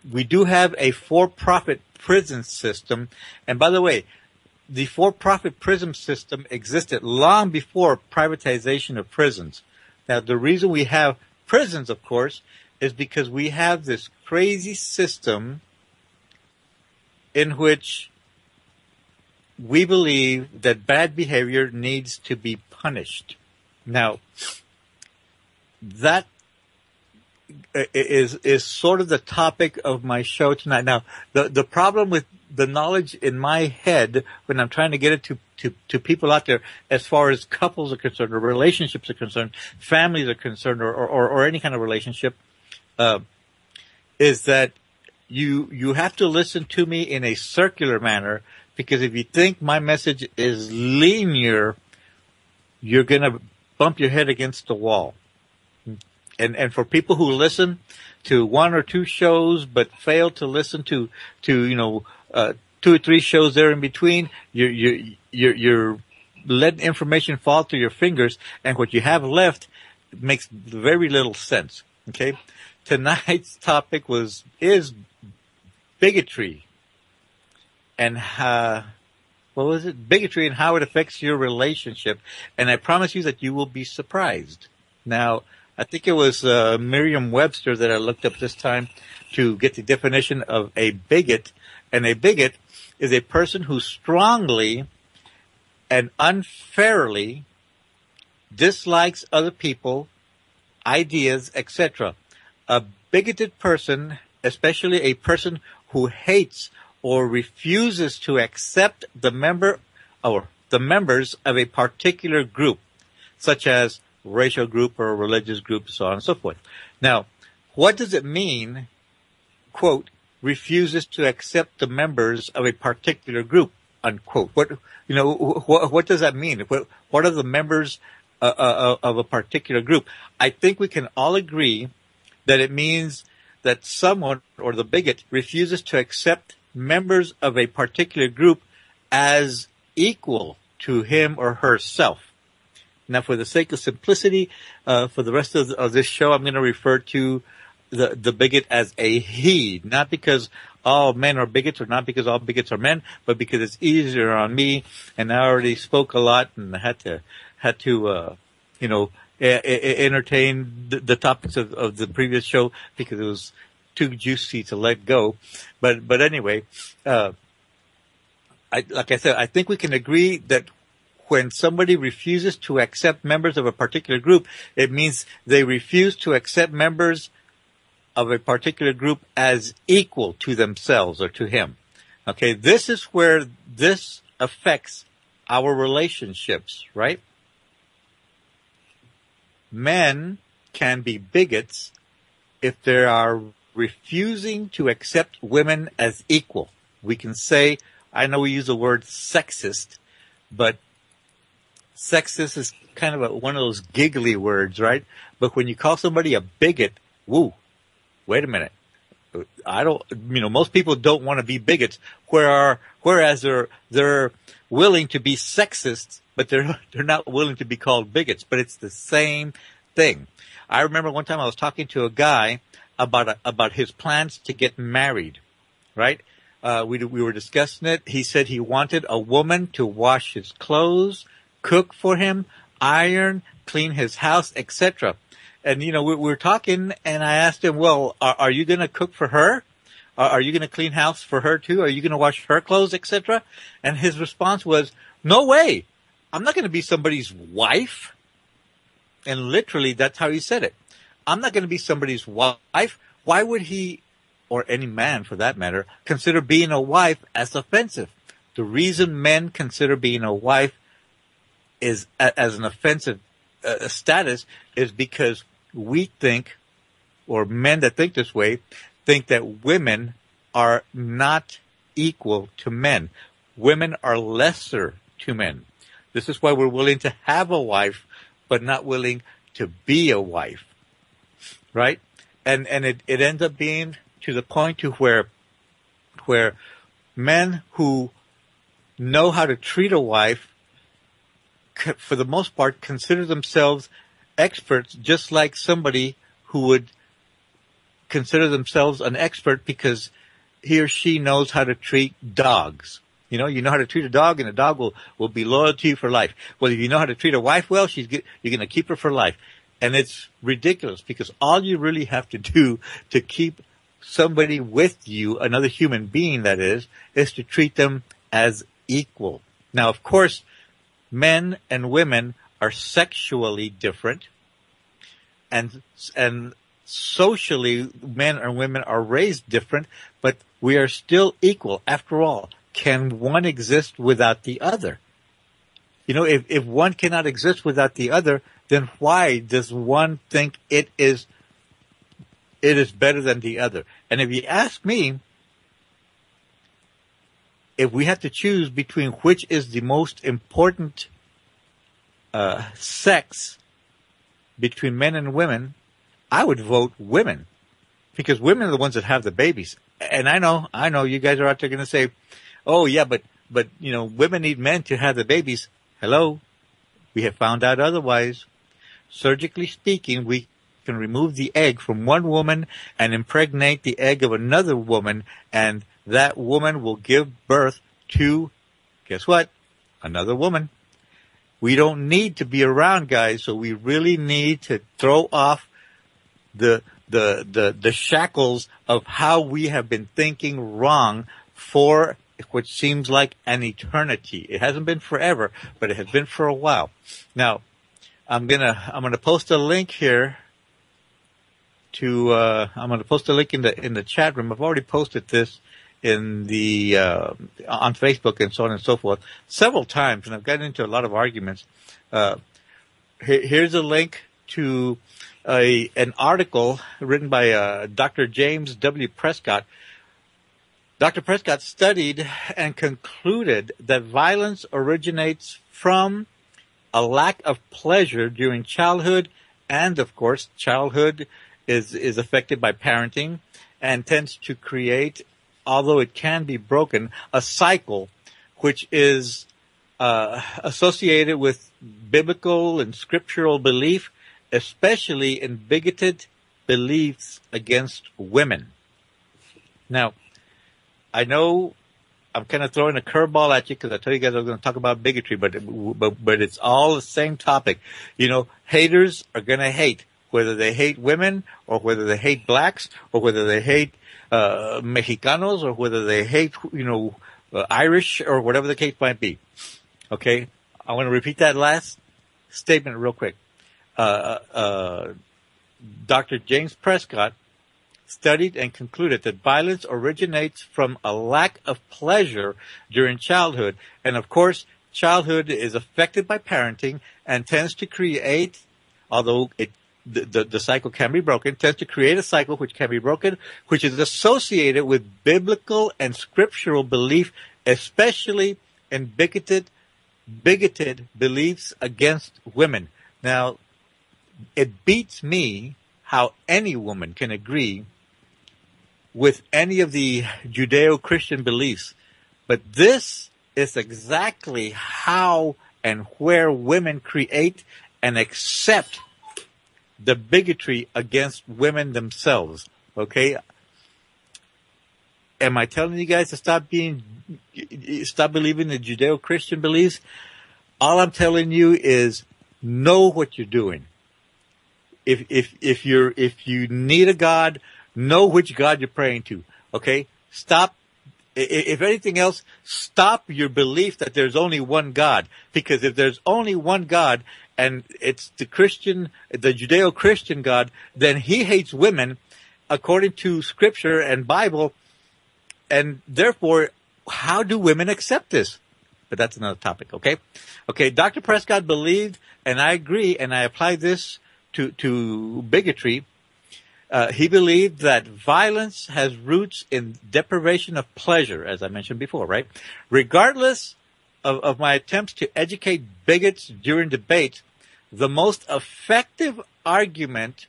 We do have a for-profit prison system. And by the way, the for-profit prison system existed long before privatization of prisons. Now, the reason we have prisons, of course, is because we have this crazy system in which we believe that bad behavior needs to be punished. Now, that is sort of the topic of my show tonight. Now, the problem with the knowledge in my head when I'm trying to get it to people out there, as far as couples are concerned, or relationships are concerned, families are concerned, or any kind of relationship, is that you have to listen to me in a circular manner, because if you think my message is linear, you're going to bump your head against the wall. And for people who listen to one or two shows but fail to listen to 2 or 3 shows there in between, you're letting information fall through your fingers, and what you have left makes very little sense. Okay? Tonight's topic is bigotry, and what was it? Bigotry and how it affects your relationship. And I promise you that you will be surprised. Now, I think it was Merriam-Webster that I looked up this time to get the definition of a bigot. And a bigot is a person who strongly and unfairly dislikes other people, ideas, etc. A bigoted person, especially a person who hates or refuses to accept the members of a particular group, such as racial group or religious group, so on and so forth. Now, what does it mean, quote, refuses to accept the members of a particular group, unquote? What does that mean? What are the members of a particular group? I think we can all agree that it means that someone, or the bigot, refuses to accept members of a particular group as equal to him or herself. Now, for the sake of simplicity, for the rest of this show, I'm going to refer to the bigot as a he, not because all men are bigots, or not because all bigots are men, but because it's easier on me. And I already spoke a lot, and I had to entertain the topics of the previous show because it was too juicy to let go. But anyway, like I said, I think we can agree that when somebody refuses to accept members of a particular group, it means they refuse to accept members of a particular group as equal to themselves or to him. Okay, this is where this affects our relationships, right? Men can be bigots if they are refusing to accept women as equal. We can say, I know we use the word sexist, but sexist is kind of one of those giggly words, right? But when you call somebody a bigot, woo, wait a minute. Most people don't want to be bigots, whereas they're willing to be sexists but they're not willing to be called bigots. But it's the same thing. I remember one time I was talking to a guy about his plans to get married, right? We were discussing it. He said he wanted a woman to wash his clothes, cook for him, iron, clean his house, etc. And, we were talking, and I asked him, well, are you going to cook for her? Are you going to clean house for her too? Are you going to wash her clothes, etc.? And his response was, no way. I'm not going to be somebody's wife. And literally, that's how he said it. I'm not going to be somebody's wife. Why would he, or any man for that matter, consider being a wife as offensive? The reason men consider being a wife is as an offensive status is because we think, or men that think this way, think that women are not equal to men. Women are lesser to men. This is why we're willing to have a wife, but not willing to be a wife. Right? And it ends up being to the point to where men who know how to treat a wife, for the most part, consider themselves experts, just like somebody who would consider themselves an expert because he or she knows how to treat dogs. You know how to treat a dog, and a dog will be loyal to you for life. Well, if you know how to treat a wife well, you're going to keep her for life. And it's ridiculous because all you really have to do to keep somebody with you, another human being that is to treat them as equal. Now, of course, men and women are sexually different, and socially, men and women are raised different, but we are still equal. After all, can one exist without the other? If one cannot exist without the other, then why does one think it is better than the other? And if you ask me, if we have to choose between which is the most important sex between men and women, I would vote women, because women are the ones that have the babies. And I know you guys are out there going to say, oh yeah, but women need men to have the babies. Hello. We have found out otherwise. Surgically speaking, we can remove the egg from one woman and impregnate the egg of another woman, and that woman will give birth to, guess what? Another woman. We don't need to be around, guys, so we really need to throw off the shackles of how we have been thinking wrong for what seems like an eternity. It hasn't been forever, but it has been for a while. Now, I'm gonna post a link here to I'm gonna post a link in the chat room. I've already posted this in the on Facebook and so on and so forth several times, and I've gotten into a lot of arguments. Here's a link to an article written by Dr. James W. Prescott. Dr. Prescott studied and concluded that violence originates from a lack of pleasure during childhood, and of course, childhood is affected by parenting and tends to create, although it can be broken, a cycle which is associated with biblical and scriptural belief, especially in bigoted beliefs against women. Now, I know I'm kind of throwing a curveball at you because I told you guys I was going to talk about bigotry, but it's all the same topic. Haters are going to hate, whether they hate women or whether they hate blacks or whether they hate Mexicanos or whether they hate, Irish or whatever the case might be. Okay? I want to repeat that last statement real quick. Dr. James Prescott studied and concluded that violence originates from a lack of pleasure during childhood. And of course, childhood is affected by parenting and tends to create, although the cycle can be broken, tends to create a cycle which can be broken, which is associated with biblical and scriptural belief, especially in bigoted beliefs against women. Now, it beats me how any woman can agree with any of the Judeo-Christian beliefs. But this is exactly how and where women create and accept the bigotry against women themselves. Okay? Am I telling you guys to stop believing the Judeo-Christian beliefs? All I'm telling you is know what you're doing. If you need a God, know which God you're praying to. Okay? Stop. If anything else, stop your belief that there's only one God. Because if there's only one God and it's the Judeo-Christian God, then he hates women according to Scripture and Bible. And therefore, how do women accept this? But that's another topic, okay? Okay, Dr. Prescott believed, and I agree, and I apply this to bigotry. He believed that violence has roots in deprivation of pleasure, as I mentioned before, right? Regardless of my attempts to educate bigots during debate, the most effective argument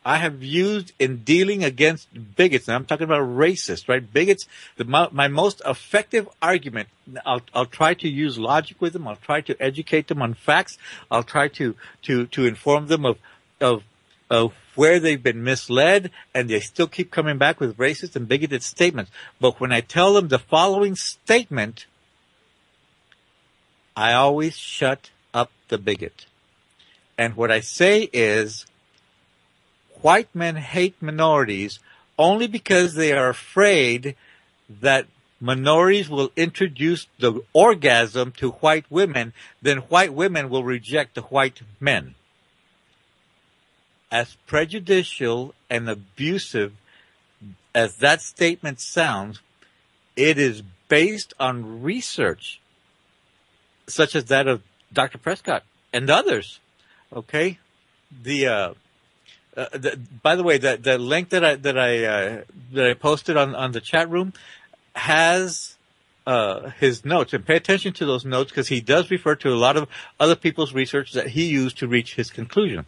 I have used in dealing against bigots, and I'm talking about racists, right? Bigots, my most effective argument, I'll try to use logic with them. I'll try to educate them on facts. I'll try to inform them of where they've been misled, and they still keep coming back with racist and bigoted statements. But when I tell them the following statement, I always shut up the bigot. And what I say is, white men hate minorities only because they are afraid that minorities will introduce the orgasm to white women, then white women will reject the white men. As prejudicial and abusive as that statement sounds, it is based on research such as that of Dr. Prescott and others. Okay? By the way, the link that I posted on the chat room has his notes, and pay attention to those notes because he does refer to a lot of other people's research that he used to reach his conclusion.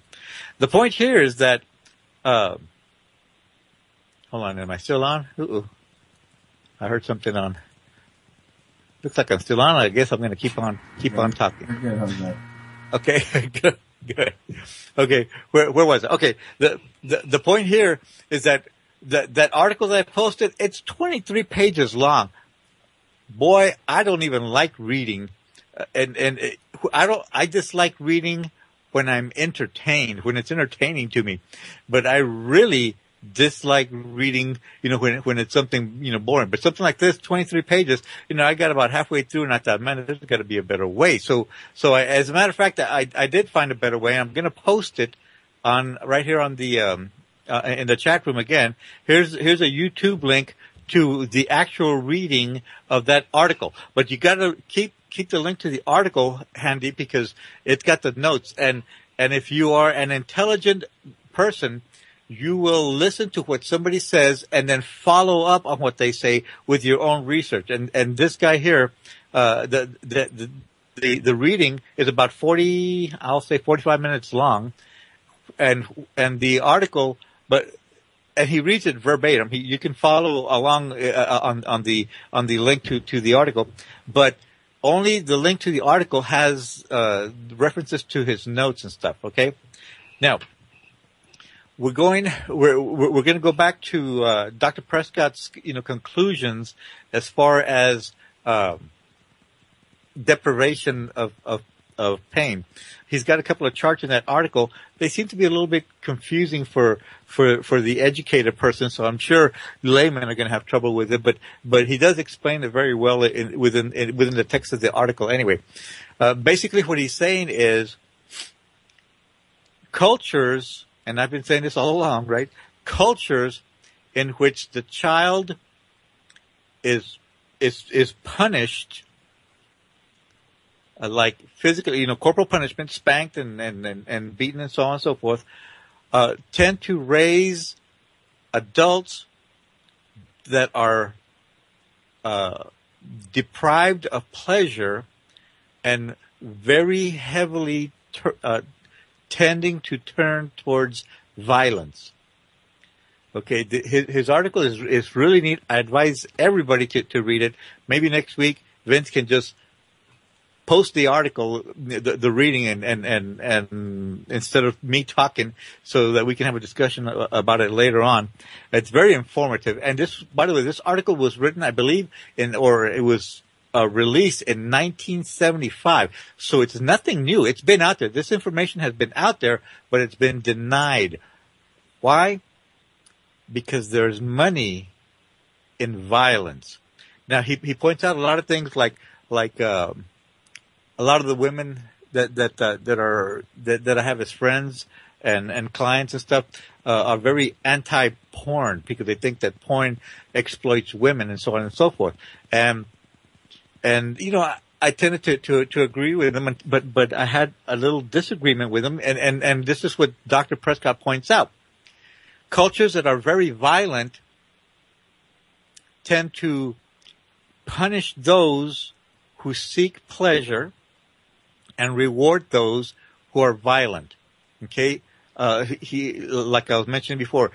The point here is that hold on, am I still on? I heard something on. Looks like I'm still on. I guess I'm going to keep on talking. You're good, Jose. Okay, good. Okay, where was it? Okay, the point here is that article that I posted, it's 23 pages long. Boy, I don't even like reading, I dislike reading when I'm entertained, when it's entertaining to me, but I really dislike reading, when it's something, boring. But something like this, 23 pages, I got about halfway through and I thought, man, there's got to be a better way. So as a matter of fact, I did find a better way. I'm going to post it right here on the, in the chat room again. Here's a YouTube link to the actual reading of that article. But you got to keep the link to the article handy because it's got the notes. And if you are an intelligent person, you will listen to what somebody says and then follow up on what they say with your own research. And this guy here, the reading is about 45 minutes long, and the article, and he reads it verbatim. You can follow along on the link to the article, but only the link to the article has references to his notes and stuff. Okay, now. We're going to go back to Dr. Prescott's conclusions as far as deprivation of pain. He's got a couple of charts in that article. They seem to be a little bit confusing for the educated person, so I'm sure laymen are going to have trouble with it. But he does explain it very well within the text of the article. Anyway, basically what he's saying is cultures. And I've been saying this all along, right? Cultures in which the child is punished, like physically, corporal punishment, spanked and beaten and so on and so forth, tend to raise adults that are deprived of pleasure and very heavily tending to turn towards violence. Okay, his article is really neat. I advise everybody to read it. Maybe next week Vince can just post the article, the reading, and instead of me talking, so that we can have a discussion about it later on. It's very informative. And this, by the way, this article was written, I believe, it was released in 1975. So it's nothing new. It's been out there. This information has been out there, but it's been denied. Why? Because there's money in violence. Now he points out a lot of things like a lot of the women that I have as friends and clients and stuff are very anti-porn because they think that porn exploits women and so on and so forth. And you know, I tended to agree with them, but I had a little disagreement with them, and this is what Dr. Prescott points out. Cultures that are very violent tend to punish those who seek pleasure and reward those who are violent. Okay? Like I was mentioning before,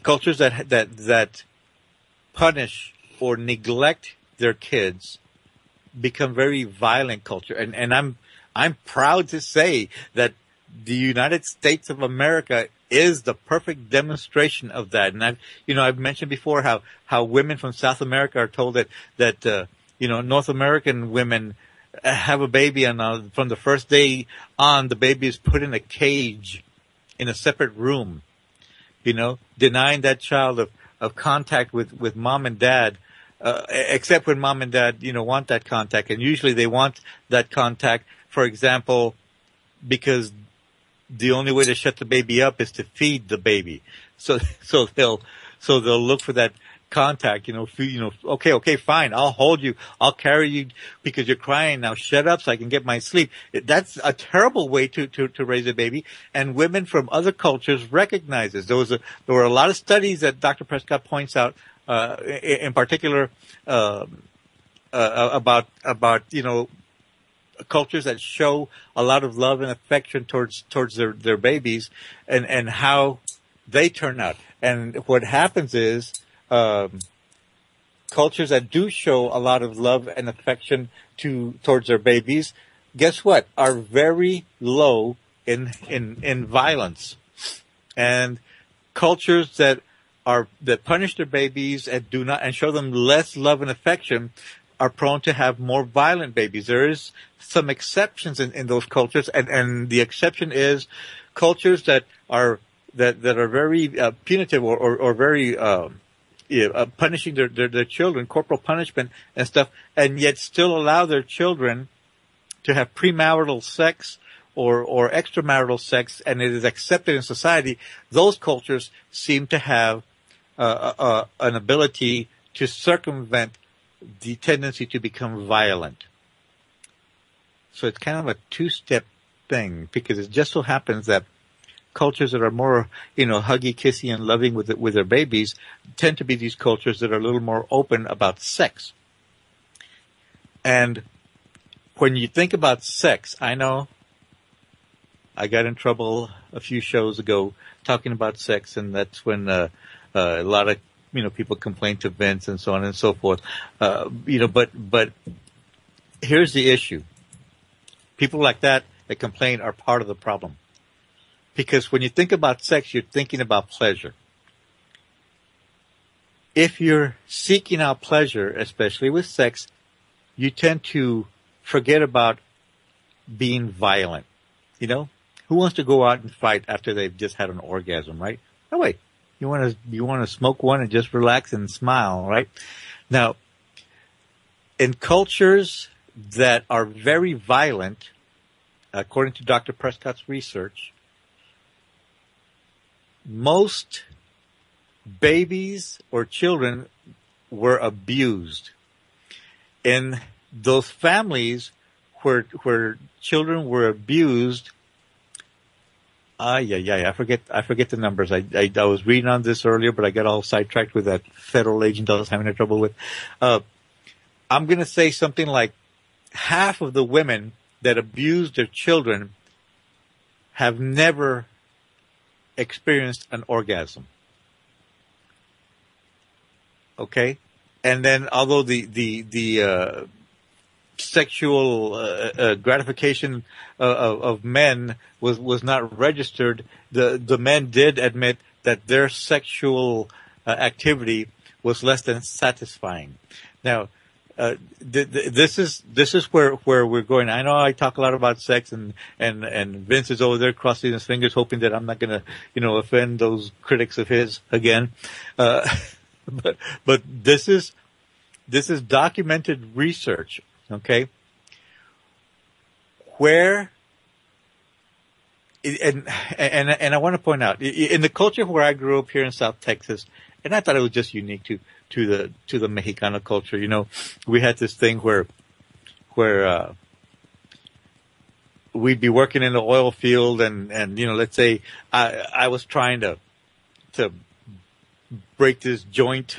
cultures that punish or neglect their kids become very violent culture. And I'm proud to say that the United States of America is the perfect demonstration of that. And I've mentioned before how women from South America are told that North American women have a baby and from the first day on, the baby is put in a cage in a separate room, denying that child of contact with mom and dad, except when mom and dad, want that contact. And usually they want that contact, for example, because the only way to shut the baby up is to feed the baby. So they'll look for that contact, okay, fine, I'll hold you, I'll carry you because you're crying now, shut up so I can get my sleep. That's a terrible way to raise a baby. And women from other cultures recognize this. There were a lot of studies that Dr. Prescott points out, in particular, about cultures that show a lot of love and affection towards their babies and how they turn out. And what happens is, cultures that do show a lot of love and affection towards their babies, guess what? Are very low in violence. And cultures that punish their babies and do not, and show them less love and affection are prone to have more violent babies. There is some exceptions in those cultures, and the exception is cultures that are very punitive or very punishing their children, corporal punishment and stuff, and yet still allow their children to have premarital sex or extramarital sex, and it is accepted in society. Those cultures seem to have an ability to circumvent the tendency to become violent. So it's kind of a two-step thing, because it just so happens that cultures that are more, huggy, kissy, and loving with their babies tend to be these cultures that are a little more open about sex. And when you think about sex, I know I got in trouble a few shows ago talking about sex, and that's when a lot of people complain to Vince and so on and so forth. But here's the issue: people like that complain are part of the problem. Because when you think about sex, you're thinking about pleasure. If you're seeking out pleasure, especially with sex, you tend to forget about being violent. Who wants to go out and fight after they've just had an orgasm, right? No way. You want to smoke one and just relax and smile, right? Now, in cultures that are very violent, according to Dr. Prescott's research, most babies or children were abused. In those families where children were abused, I forget the numbers. I was reading on this earlier, but I got all sidetracked with that federal agent I was having trouble with. I'm going to say something like half of the women that abused their children have never experienced an orgasm. Okay? And then although the sexual gratification of men was not registered, the men did admit that their sexual activity was less than satisfying. Now, this is where we're going. I know I talk a lot about sex, and Vince is over there crossing his fingers, hoping that I'm not going to, offend those critics of his again. But this is documented research, okay? Where, and I want to point out, in the culture where I grew up here in South Texas, and I thought it was just unique to the Mexicano culture. We had this thing where we'd be working in the oil field, and let's say I was trying to break this joint.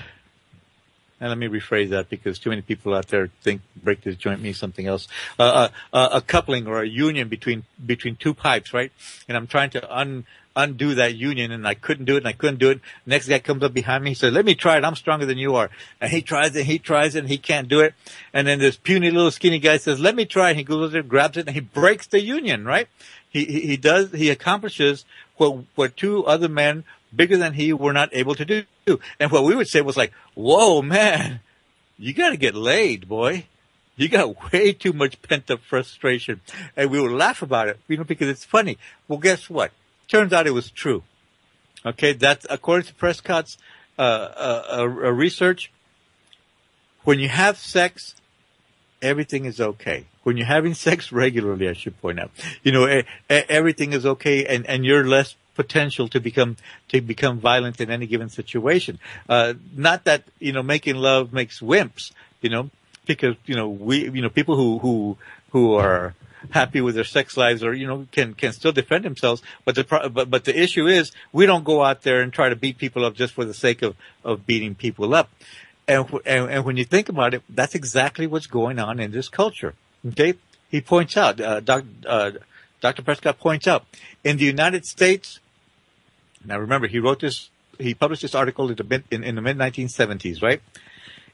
And let me rephrase that, because too many people out there think break this joint means something else. A coupling or a union between two pipes, right? And I'm trying to undo that union, and I couldn't do it. Next guy comes up behind me, he says, "Let me try it. I'm stronger than you are." And he tries it, and he can't do it. And then this puny little skinny guy says, "Let me try it." And he goes over there, grabs it, and he breaks the union, right? He accomplishes what two other men bigger than he were not able to do. And what we would say was like, "Whoa, man, you got to get laid, boy. You got way too much pent up frustration." And we would laugh about it, because it's funny. Well, guess what? Turns out it was true. Okay, that's according to Prescott's research. When you have sex, everything is okay. When you're having sex regularly, I should point out, everything is okay, and you're less potential to become violent in any given situation. Not that, making love makes wimps, because, people who are happy with their sex lives or, can still defend themselves. But the issue is we don't go out there and try to beat people up just for the sake of beating people up. And when you think about it, that's exactly what's going on in this culture. Okay. He points out, Dr. Prescott points out, in the United States, now remember, he published this article in the mid 1970s, right?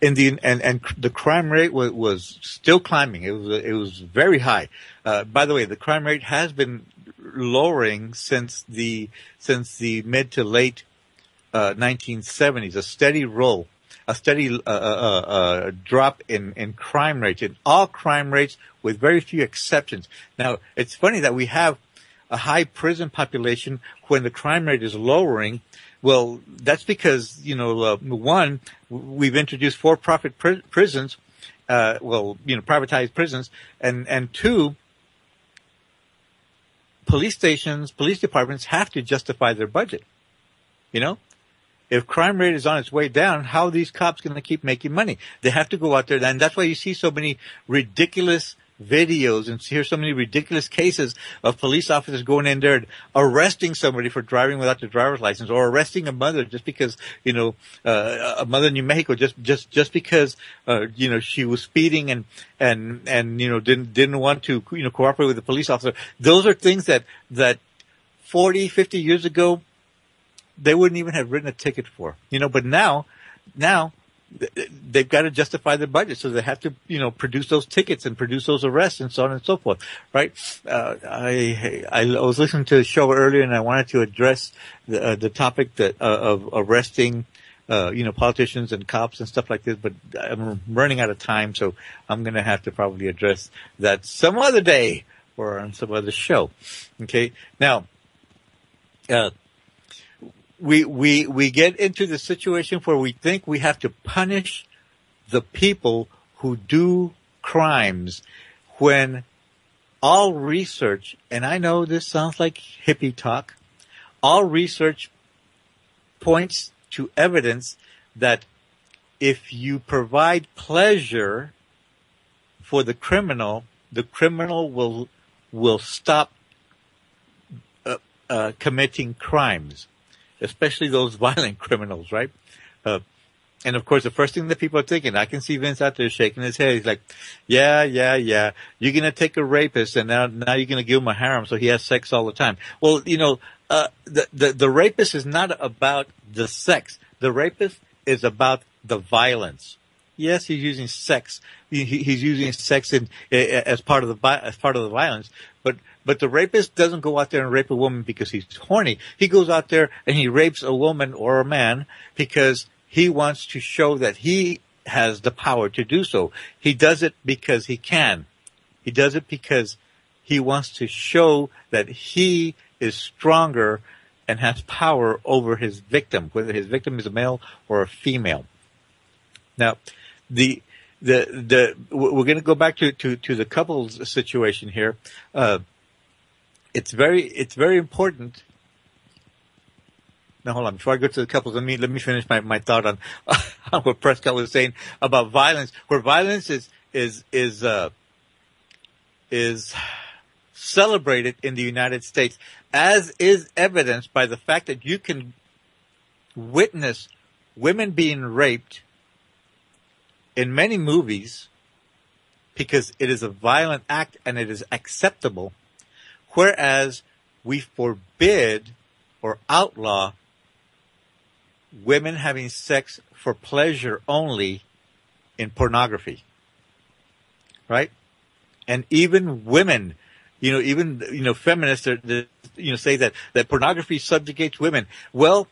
And the crime rate was still climbing. It was very high. By the way, the crime rate has been lowering since the mid to late 1970s. A steady drop in crime rates, in all crime rates, with very few exceptions. Now, it's funny that we have a high prison population when the crime rate is lowering. Well, that's because, one, we've introduced for-profit prisons, privatized prisons, and two, police departments have to justify their budget. If crime rate is on its way down, how are these cops going to keep making money? They have to go out there, and that's why you see so many ridiculous videos and hear so many ridiculous cases of police officers going in there and arresting somebody for driving without their driver's license, or arresting a mother just because, a mother in New Mexico just because, she was speeding and didn't want to, cooperate with the police officer. Those are things that 40, 50 years ago, they wouldn't even have written a ticket for, but now they've got to justify their budget, so they have to, produce those tickets and produce those arrests and so on and so forth, right? I was listening to a show earlier, and I wanted to address the topic of arresting, politicians and cops and stuff like this, but I'm running out of time, so I'm going to have to probably address that some other day or on some other show. Okay, now, we get into the situation where we think we have to punish the people who do crimes, when all research, and I know this sounds like hippie talk, all research points to evidence that if you provide pleasure for the criminal will stop committing crimes, especially those violent criminals, right? And of course, the first thing that people are thinking, I can see Vince out there shaking his head. He's like, yeah. You're going to take a rapist and now you're going to give him a harem so he has sex all the time. Well, the rapist is not about the sex. The rapist is about the violence. Yes, he's using sex. He's using sex as part of the violence. But the rapist doesn't go out there and rape a woman because he's horny. He goes out there and he rapes a woman or a man because he wants to show that he has the power to do so. He does it because he can. He does it because he wants to show that he is stronger and has power over his victim, whether his victim is a male or a female. Now, we're going to go back to the couples situation here. It's very important. Now, hold on. Before I go to the couples, let me finish my thought on what Prescott was saying about violence. Where violence is celebrated in the United States, as is evidenced by the fact that you can witness women being raped in many movies because it is a violent act and it is acceptable, whereas we forbid or outlaw women having sex for pleasure only in pornography. Right? And even women, feminists say that pornography subjugates women. Well,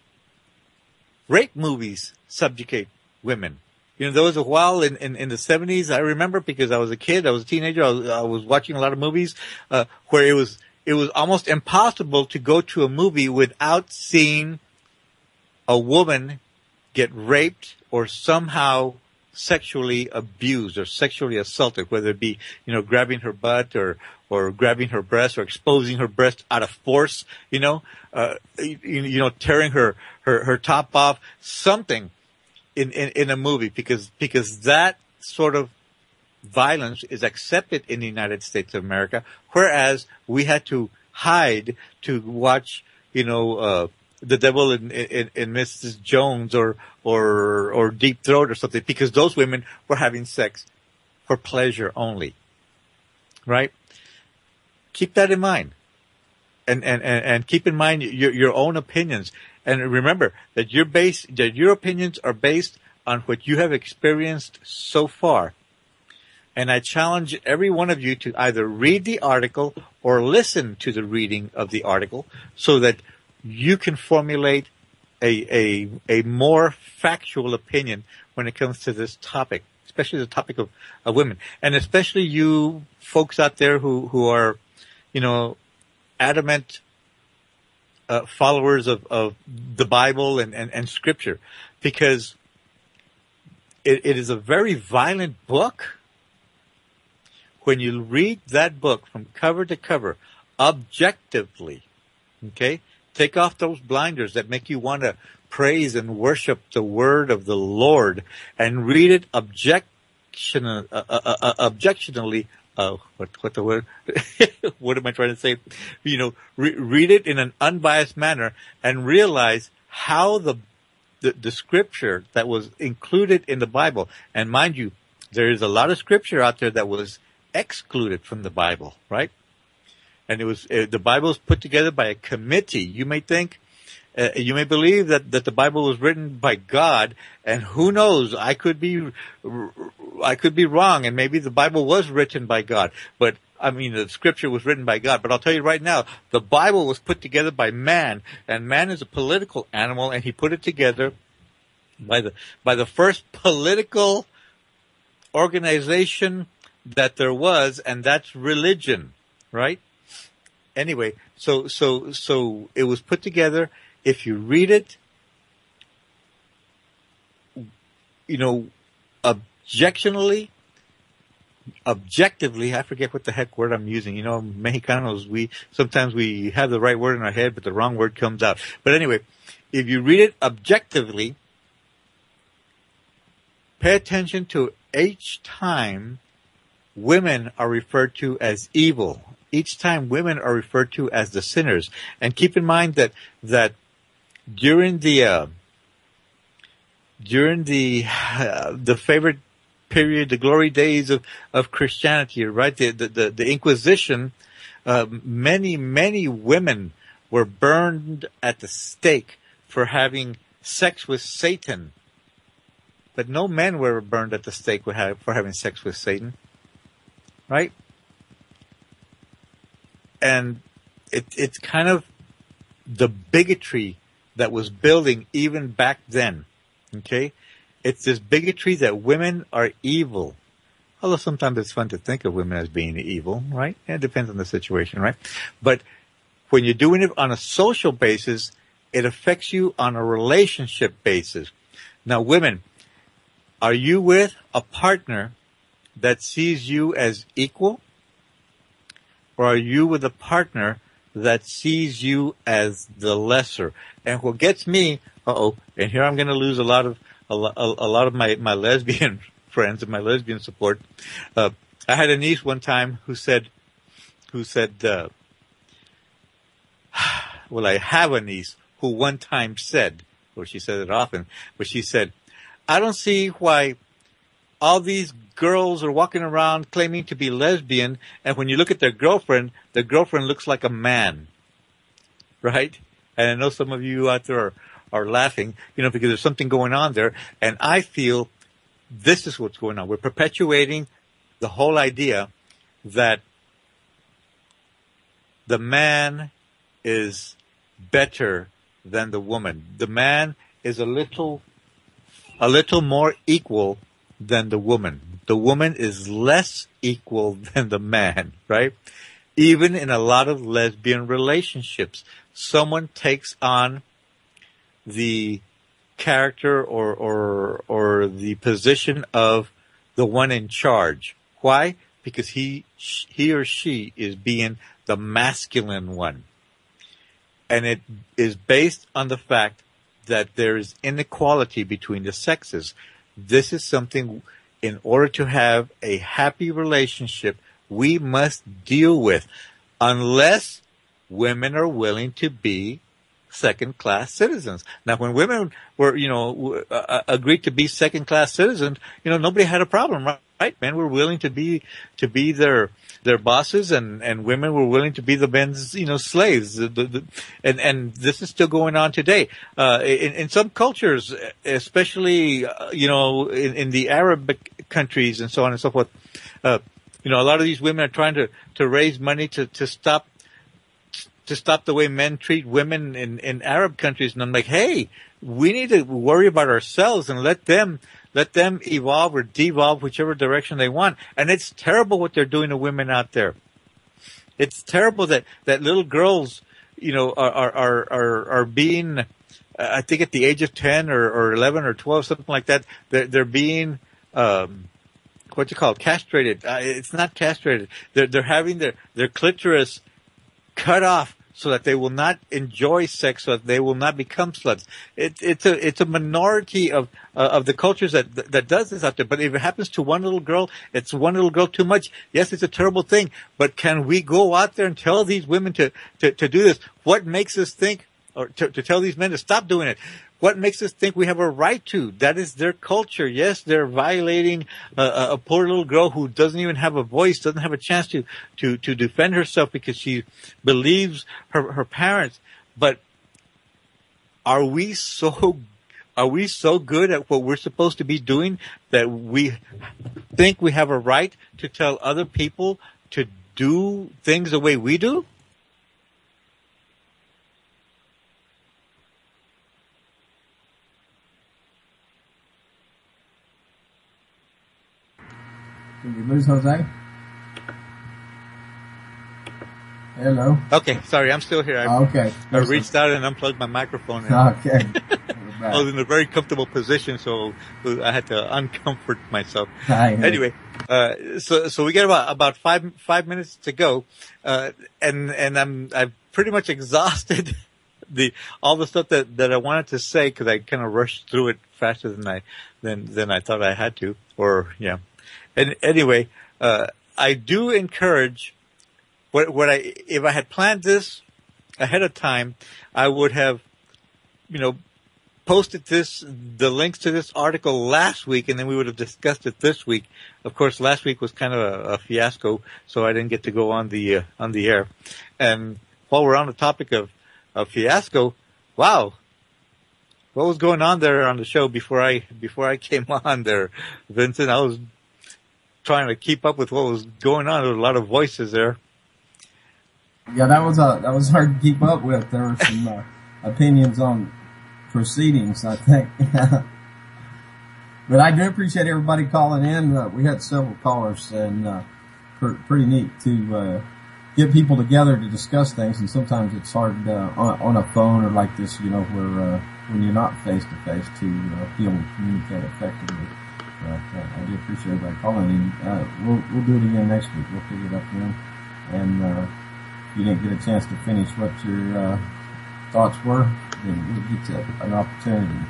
rape movies subjugate women. There was a while in the 70s, I remember, because I was a kid, I was a teenager, I was watching a lot of movies, where it was almost impossible to go to a movie without seeing a woman get raped or somehow sexually abused or sexually assaulted, whether it be, grabbing her butt or grabbing her breast or exposing her breast out of force, tearing her top off, something in a movie, because that sort of violence is accepted in the United States of America, whereas we had to hide to watch, The Devil in Mrs. Jones or Deep Throat or something, because those women were having sex for pleasure only. Right? Keep that in mind. And keep in mind your own opinions. And remember that your opinions are based on what you have experienced so far. And I challenge every one of you to either read the article or listen to the reading of the article so that you can formulate a more factual opinion when it comes to this topic, especially the topic of women. And especially you folks out there who are, adamant followers of the Bible and Scripture, because it is a very violent book. When you read that book from cover to cover, objectively, okay, take off those blinders that make you want to praise and worship the word of the Lord and read it objectionally. What the word? What am I trying to say? Read it in an unbiased manner and realize how the scripture that was included in the Bible, and mind you, there is a lot of scripture out there that was excluded from the Bible, right? And it was the Bible was put together by a committee. You may think, you may believe that the Bible was written by God, and who knows? I could be wrong, and maybe the Bible was written by God. But I mean, the Scripture was written by God. But I'll tell you right now, the Bible was put together by man, and man is a political animal, and he put it together by the first political organization that there was, and that's religion, right? Anyway, so it was put together. If you read it, objectively, I forget what the heck word I'm using. Mexicanos, sometimes we have the right word in our head, but the wrong word comes out. But anyway, if you read it objectively, pay attention to each time women are referred to as evil. Each time women are referred to as the sinners. And keep in mind that during the favorite period, the glory days of Christianity, right? The Inquisition, many women were burned at the stake for having sex with Satan. but no men were burned at the stake for having sex with Satan, right? And it's kind of the bigotry that was building even back then, okay? It's this bigotry that women are evil. Although sometimes it's fun to think of women as being evil, right? It depends on the situation, right? But when you're doing it on a social basis, it affects you on a relationship basis. Now, women, are you with a partner that sees you as equal? Or are you with a partner that sees you as the lesser? And what gets me, and here I'm going to lose a lot of my lesbian friends and my lesbian support. I had a niece one time who said, well, I have a niece who one time said, or she said it often, but she said, I don't see why all these girls are walking around claiming to be lesbian, and when you look at their girlfriend looks like a man, right? And I know some of you out there are laughing, because there's something going on there, and I feel this is what's going on. We're perpetuating the whole idea that the man is better than the woman. The man is a little more equal than the woman. The woman is less equal than the man, right? Even in a lot of lesbian relationships, someone takes on the character or the position of the one in charge. Why? Because he or she is being the masculine one. And it is based on the fact that there is inequality between the sexes. This is something, in order to have a happy relationship, we must deal with, unless women are willing to be second-class citizens. Now, when women were, agreed to be second-class citizens, nobody had a problem, right? Men were willing to be their bosses, and women were willing to be the men's, slaves. And this is still going on today. In some cultures, especially, in the Arab countries and so on and so forth, a lot of these women are trying to raise money to stop the way men treat women in Arab countries. And I'm like, hey, we need to worry about ourselves and let them evolve or devolve whichever direction they want. And it's terrible what they're doing to women out there. It's terrible that little girls, are being, I think at the age of 10 or 11 or 12, something like that, they're being, castrated. It's not castrated. They're having their clitoris cut off so that they will not enjoy sex, so that they will not become sluts. It's a minority of the cultures that does this out there. But if it happens to one little girl, it's one little girl too much. Yes, it's a terrible thing. But can we go out there and tell these women to do this? What makes us think, or to tell these men to stop doing it? What makes us think we have a right to? That is their culture. Yes, they're violating a poor little girl who doesn't even have a voice, doesn't have a chance to defend herself because she believes her parents. But are we so good at what we're supposed to be doing that we think we have a right to tell other people to do things the way we do? Did you lose Jose? Hello. Okay, sorry, I'm still here. Okay. I reached out and unplugged my microphone. Okay. I was in a very comfortable position, so I had to uncomfort myself. Anyway, so we got about five minutes to go, and I've pretty much exhausted all the stuff that I wanted to say because I kind of rushed through it faster than I thought I had to, And anyway, I do encourage if I had planned this ahead of time, I would have, posted the links to this article last week, and then we would have discussed it this week. Of course, last week was kind of a fiasco, so I didn't get to go on the air. And while we're on the topic of fiasco, wow, what was going on there on the show before I came on there, Vincent? I was trying to keep up with what was going on. There were a lot of voices there. Yeah, that was hard to keep up with. There were some opinions on proceedings, I think. But I do appreciate everybody calling in. We had several callers, and pretty neat to get people together to discuss things. And sometimes it's hard on a phone or like this, where when you're not face to face to be able to communicate effectively. But I do appreciate everybody calling in. We'll do it again next week. We'll pick it up then. And if you didn't get a chance to finish what your thoughts were, then we'll get to an opportunity.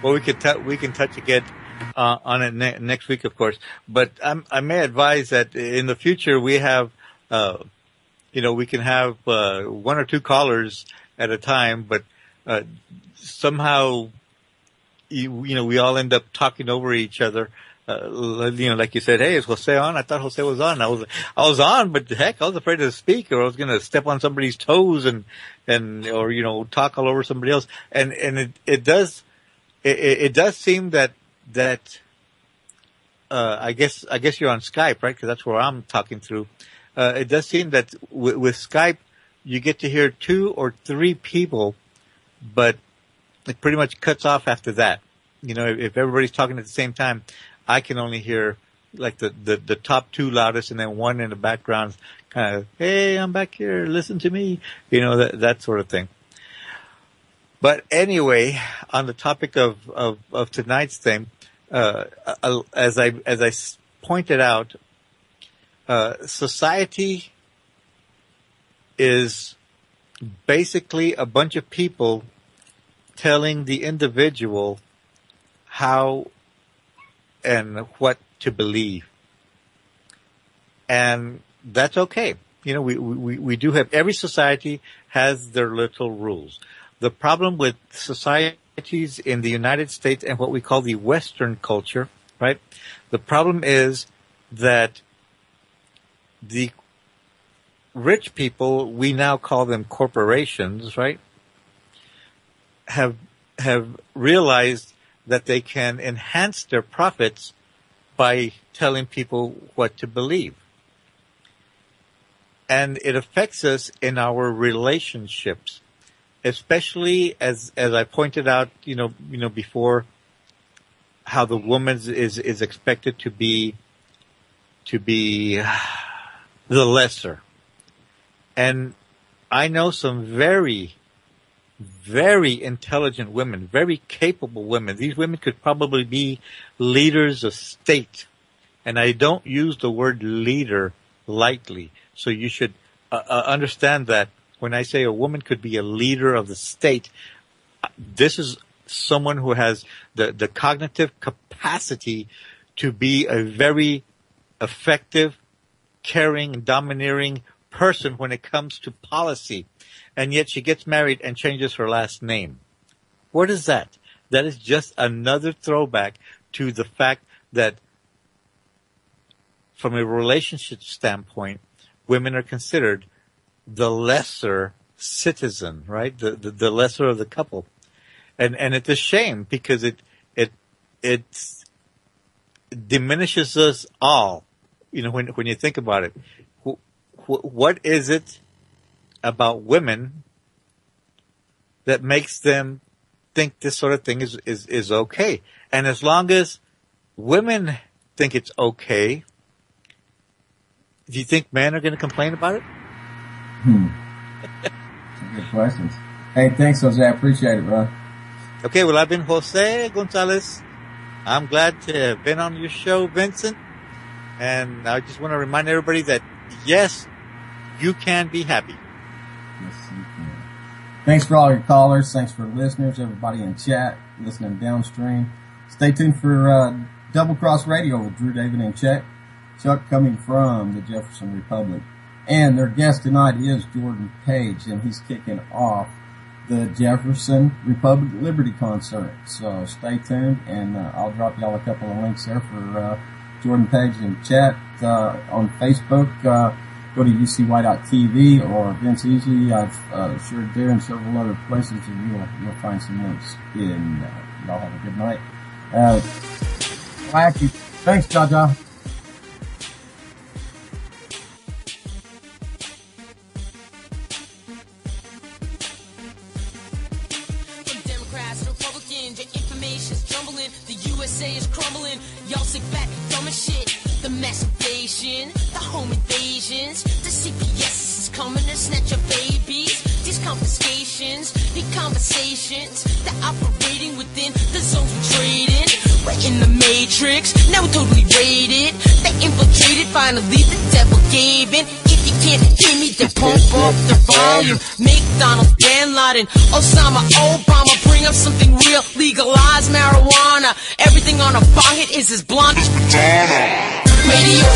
Well, we can touch again on it next week, of course. But I may advise that in the future we have, we can have one or two callers at a time. But somehow, we all end up talking over each other. Like you said, hey, is Jose on? I thought Jose was on. I was on, but heck, I was afraid to speak, or I was going to step on somebody's toes and talk all over somebody else. And it does seem that I guess you're on Skype, right? Because that's where I'm talking through. It does seem that with Skype you get to hear 2 or 3 people, but it pretty much cuts off after that. If everybody's talking at the same time, I can only hear like the top 2 loudest, and then one in the background, kind of, hey, I'm back here, listen to me, that sort of thing. But anyway, on the topic of tonight's thing, as I pointed out, society is basically a bunch of people telling the individual how and what to believe. And that's okay. We do have, every society has their little rules. The problem with societies in the United States and what we call the Western culture, right? The problem is that the rich people, we now call them corporations, right? Have realized that they can enhance their profits by telling people what to believe. And it affects us in our relationships, especially as I pointed out, before, how the woman is expected to be the lesser. And I know some very, very intelligent women, very capable women. These women could probably be leaders of state. And I don't use the word leader lightly. So you should understand that when I say a woman could be a leader of the state, this is someone who has the cognitive capacity to be a very effective, caring, domineering person when it comes to policy. And yet she gets married and changes her last name. What is that? That is just another throwback to the fact that from a relationship standpoint, women are considered the lesser citizen, right? The lesser of the couple. And it's a shame because it diminishes us all. When you think about it, what is it about women that makes them think this sort of thing is okay? And as long as women think it's okay, do you think men are going to complain about it? Good questions. Hey, thanks, Jose. I appreciate it, bro. Okay, well, I've been Jose Gonzalez. I'm glad to have been on your show, Vincent. And I just want to remind everybody that, yes, you can be happy. Yes, you can. Thanks for all your callers. Thanks for listeners, everybody in chat, listening downstream. Stay tuned for Double Cross Radio with Drew, David, and Chuck coming from the Jefferson Republic. And their guest tonight is Jordan Page, and he's kicking off the Jefferson Republic Liberty Concert. So stay tuned, and I'll drop y'all a couple of links there for Jordan Page in chat on Facebook. go to ucy.tv or Vince Easley. I've shared there and several other places, and you'll find some links in. Y'all have a good night. Thanks, Jaja. USA is crumbling. Y'all sit back, dumb as shit. The mass invasion, the home invasions, the CPS is coming to snatch your babies. These confiscations, the conversations, they're operating within the zones we traded. We're in the matrix, now we're totally raided. They infiltrated, finally the devil gave in. If you can't hear me, then pump up the volume. McDonald's, Bin Laden, Osama, Obama, bring up something real, legalize marijuana. Everything on a bong hit is as blunt as Madonna. Radio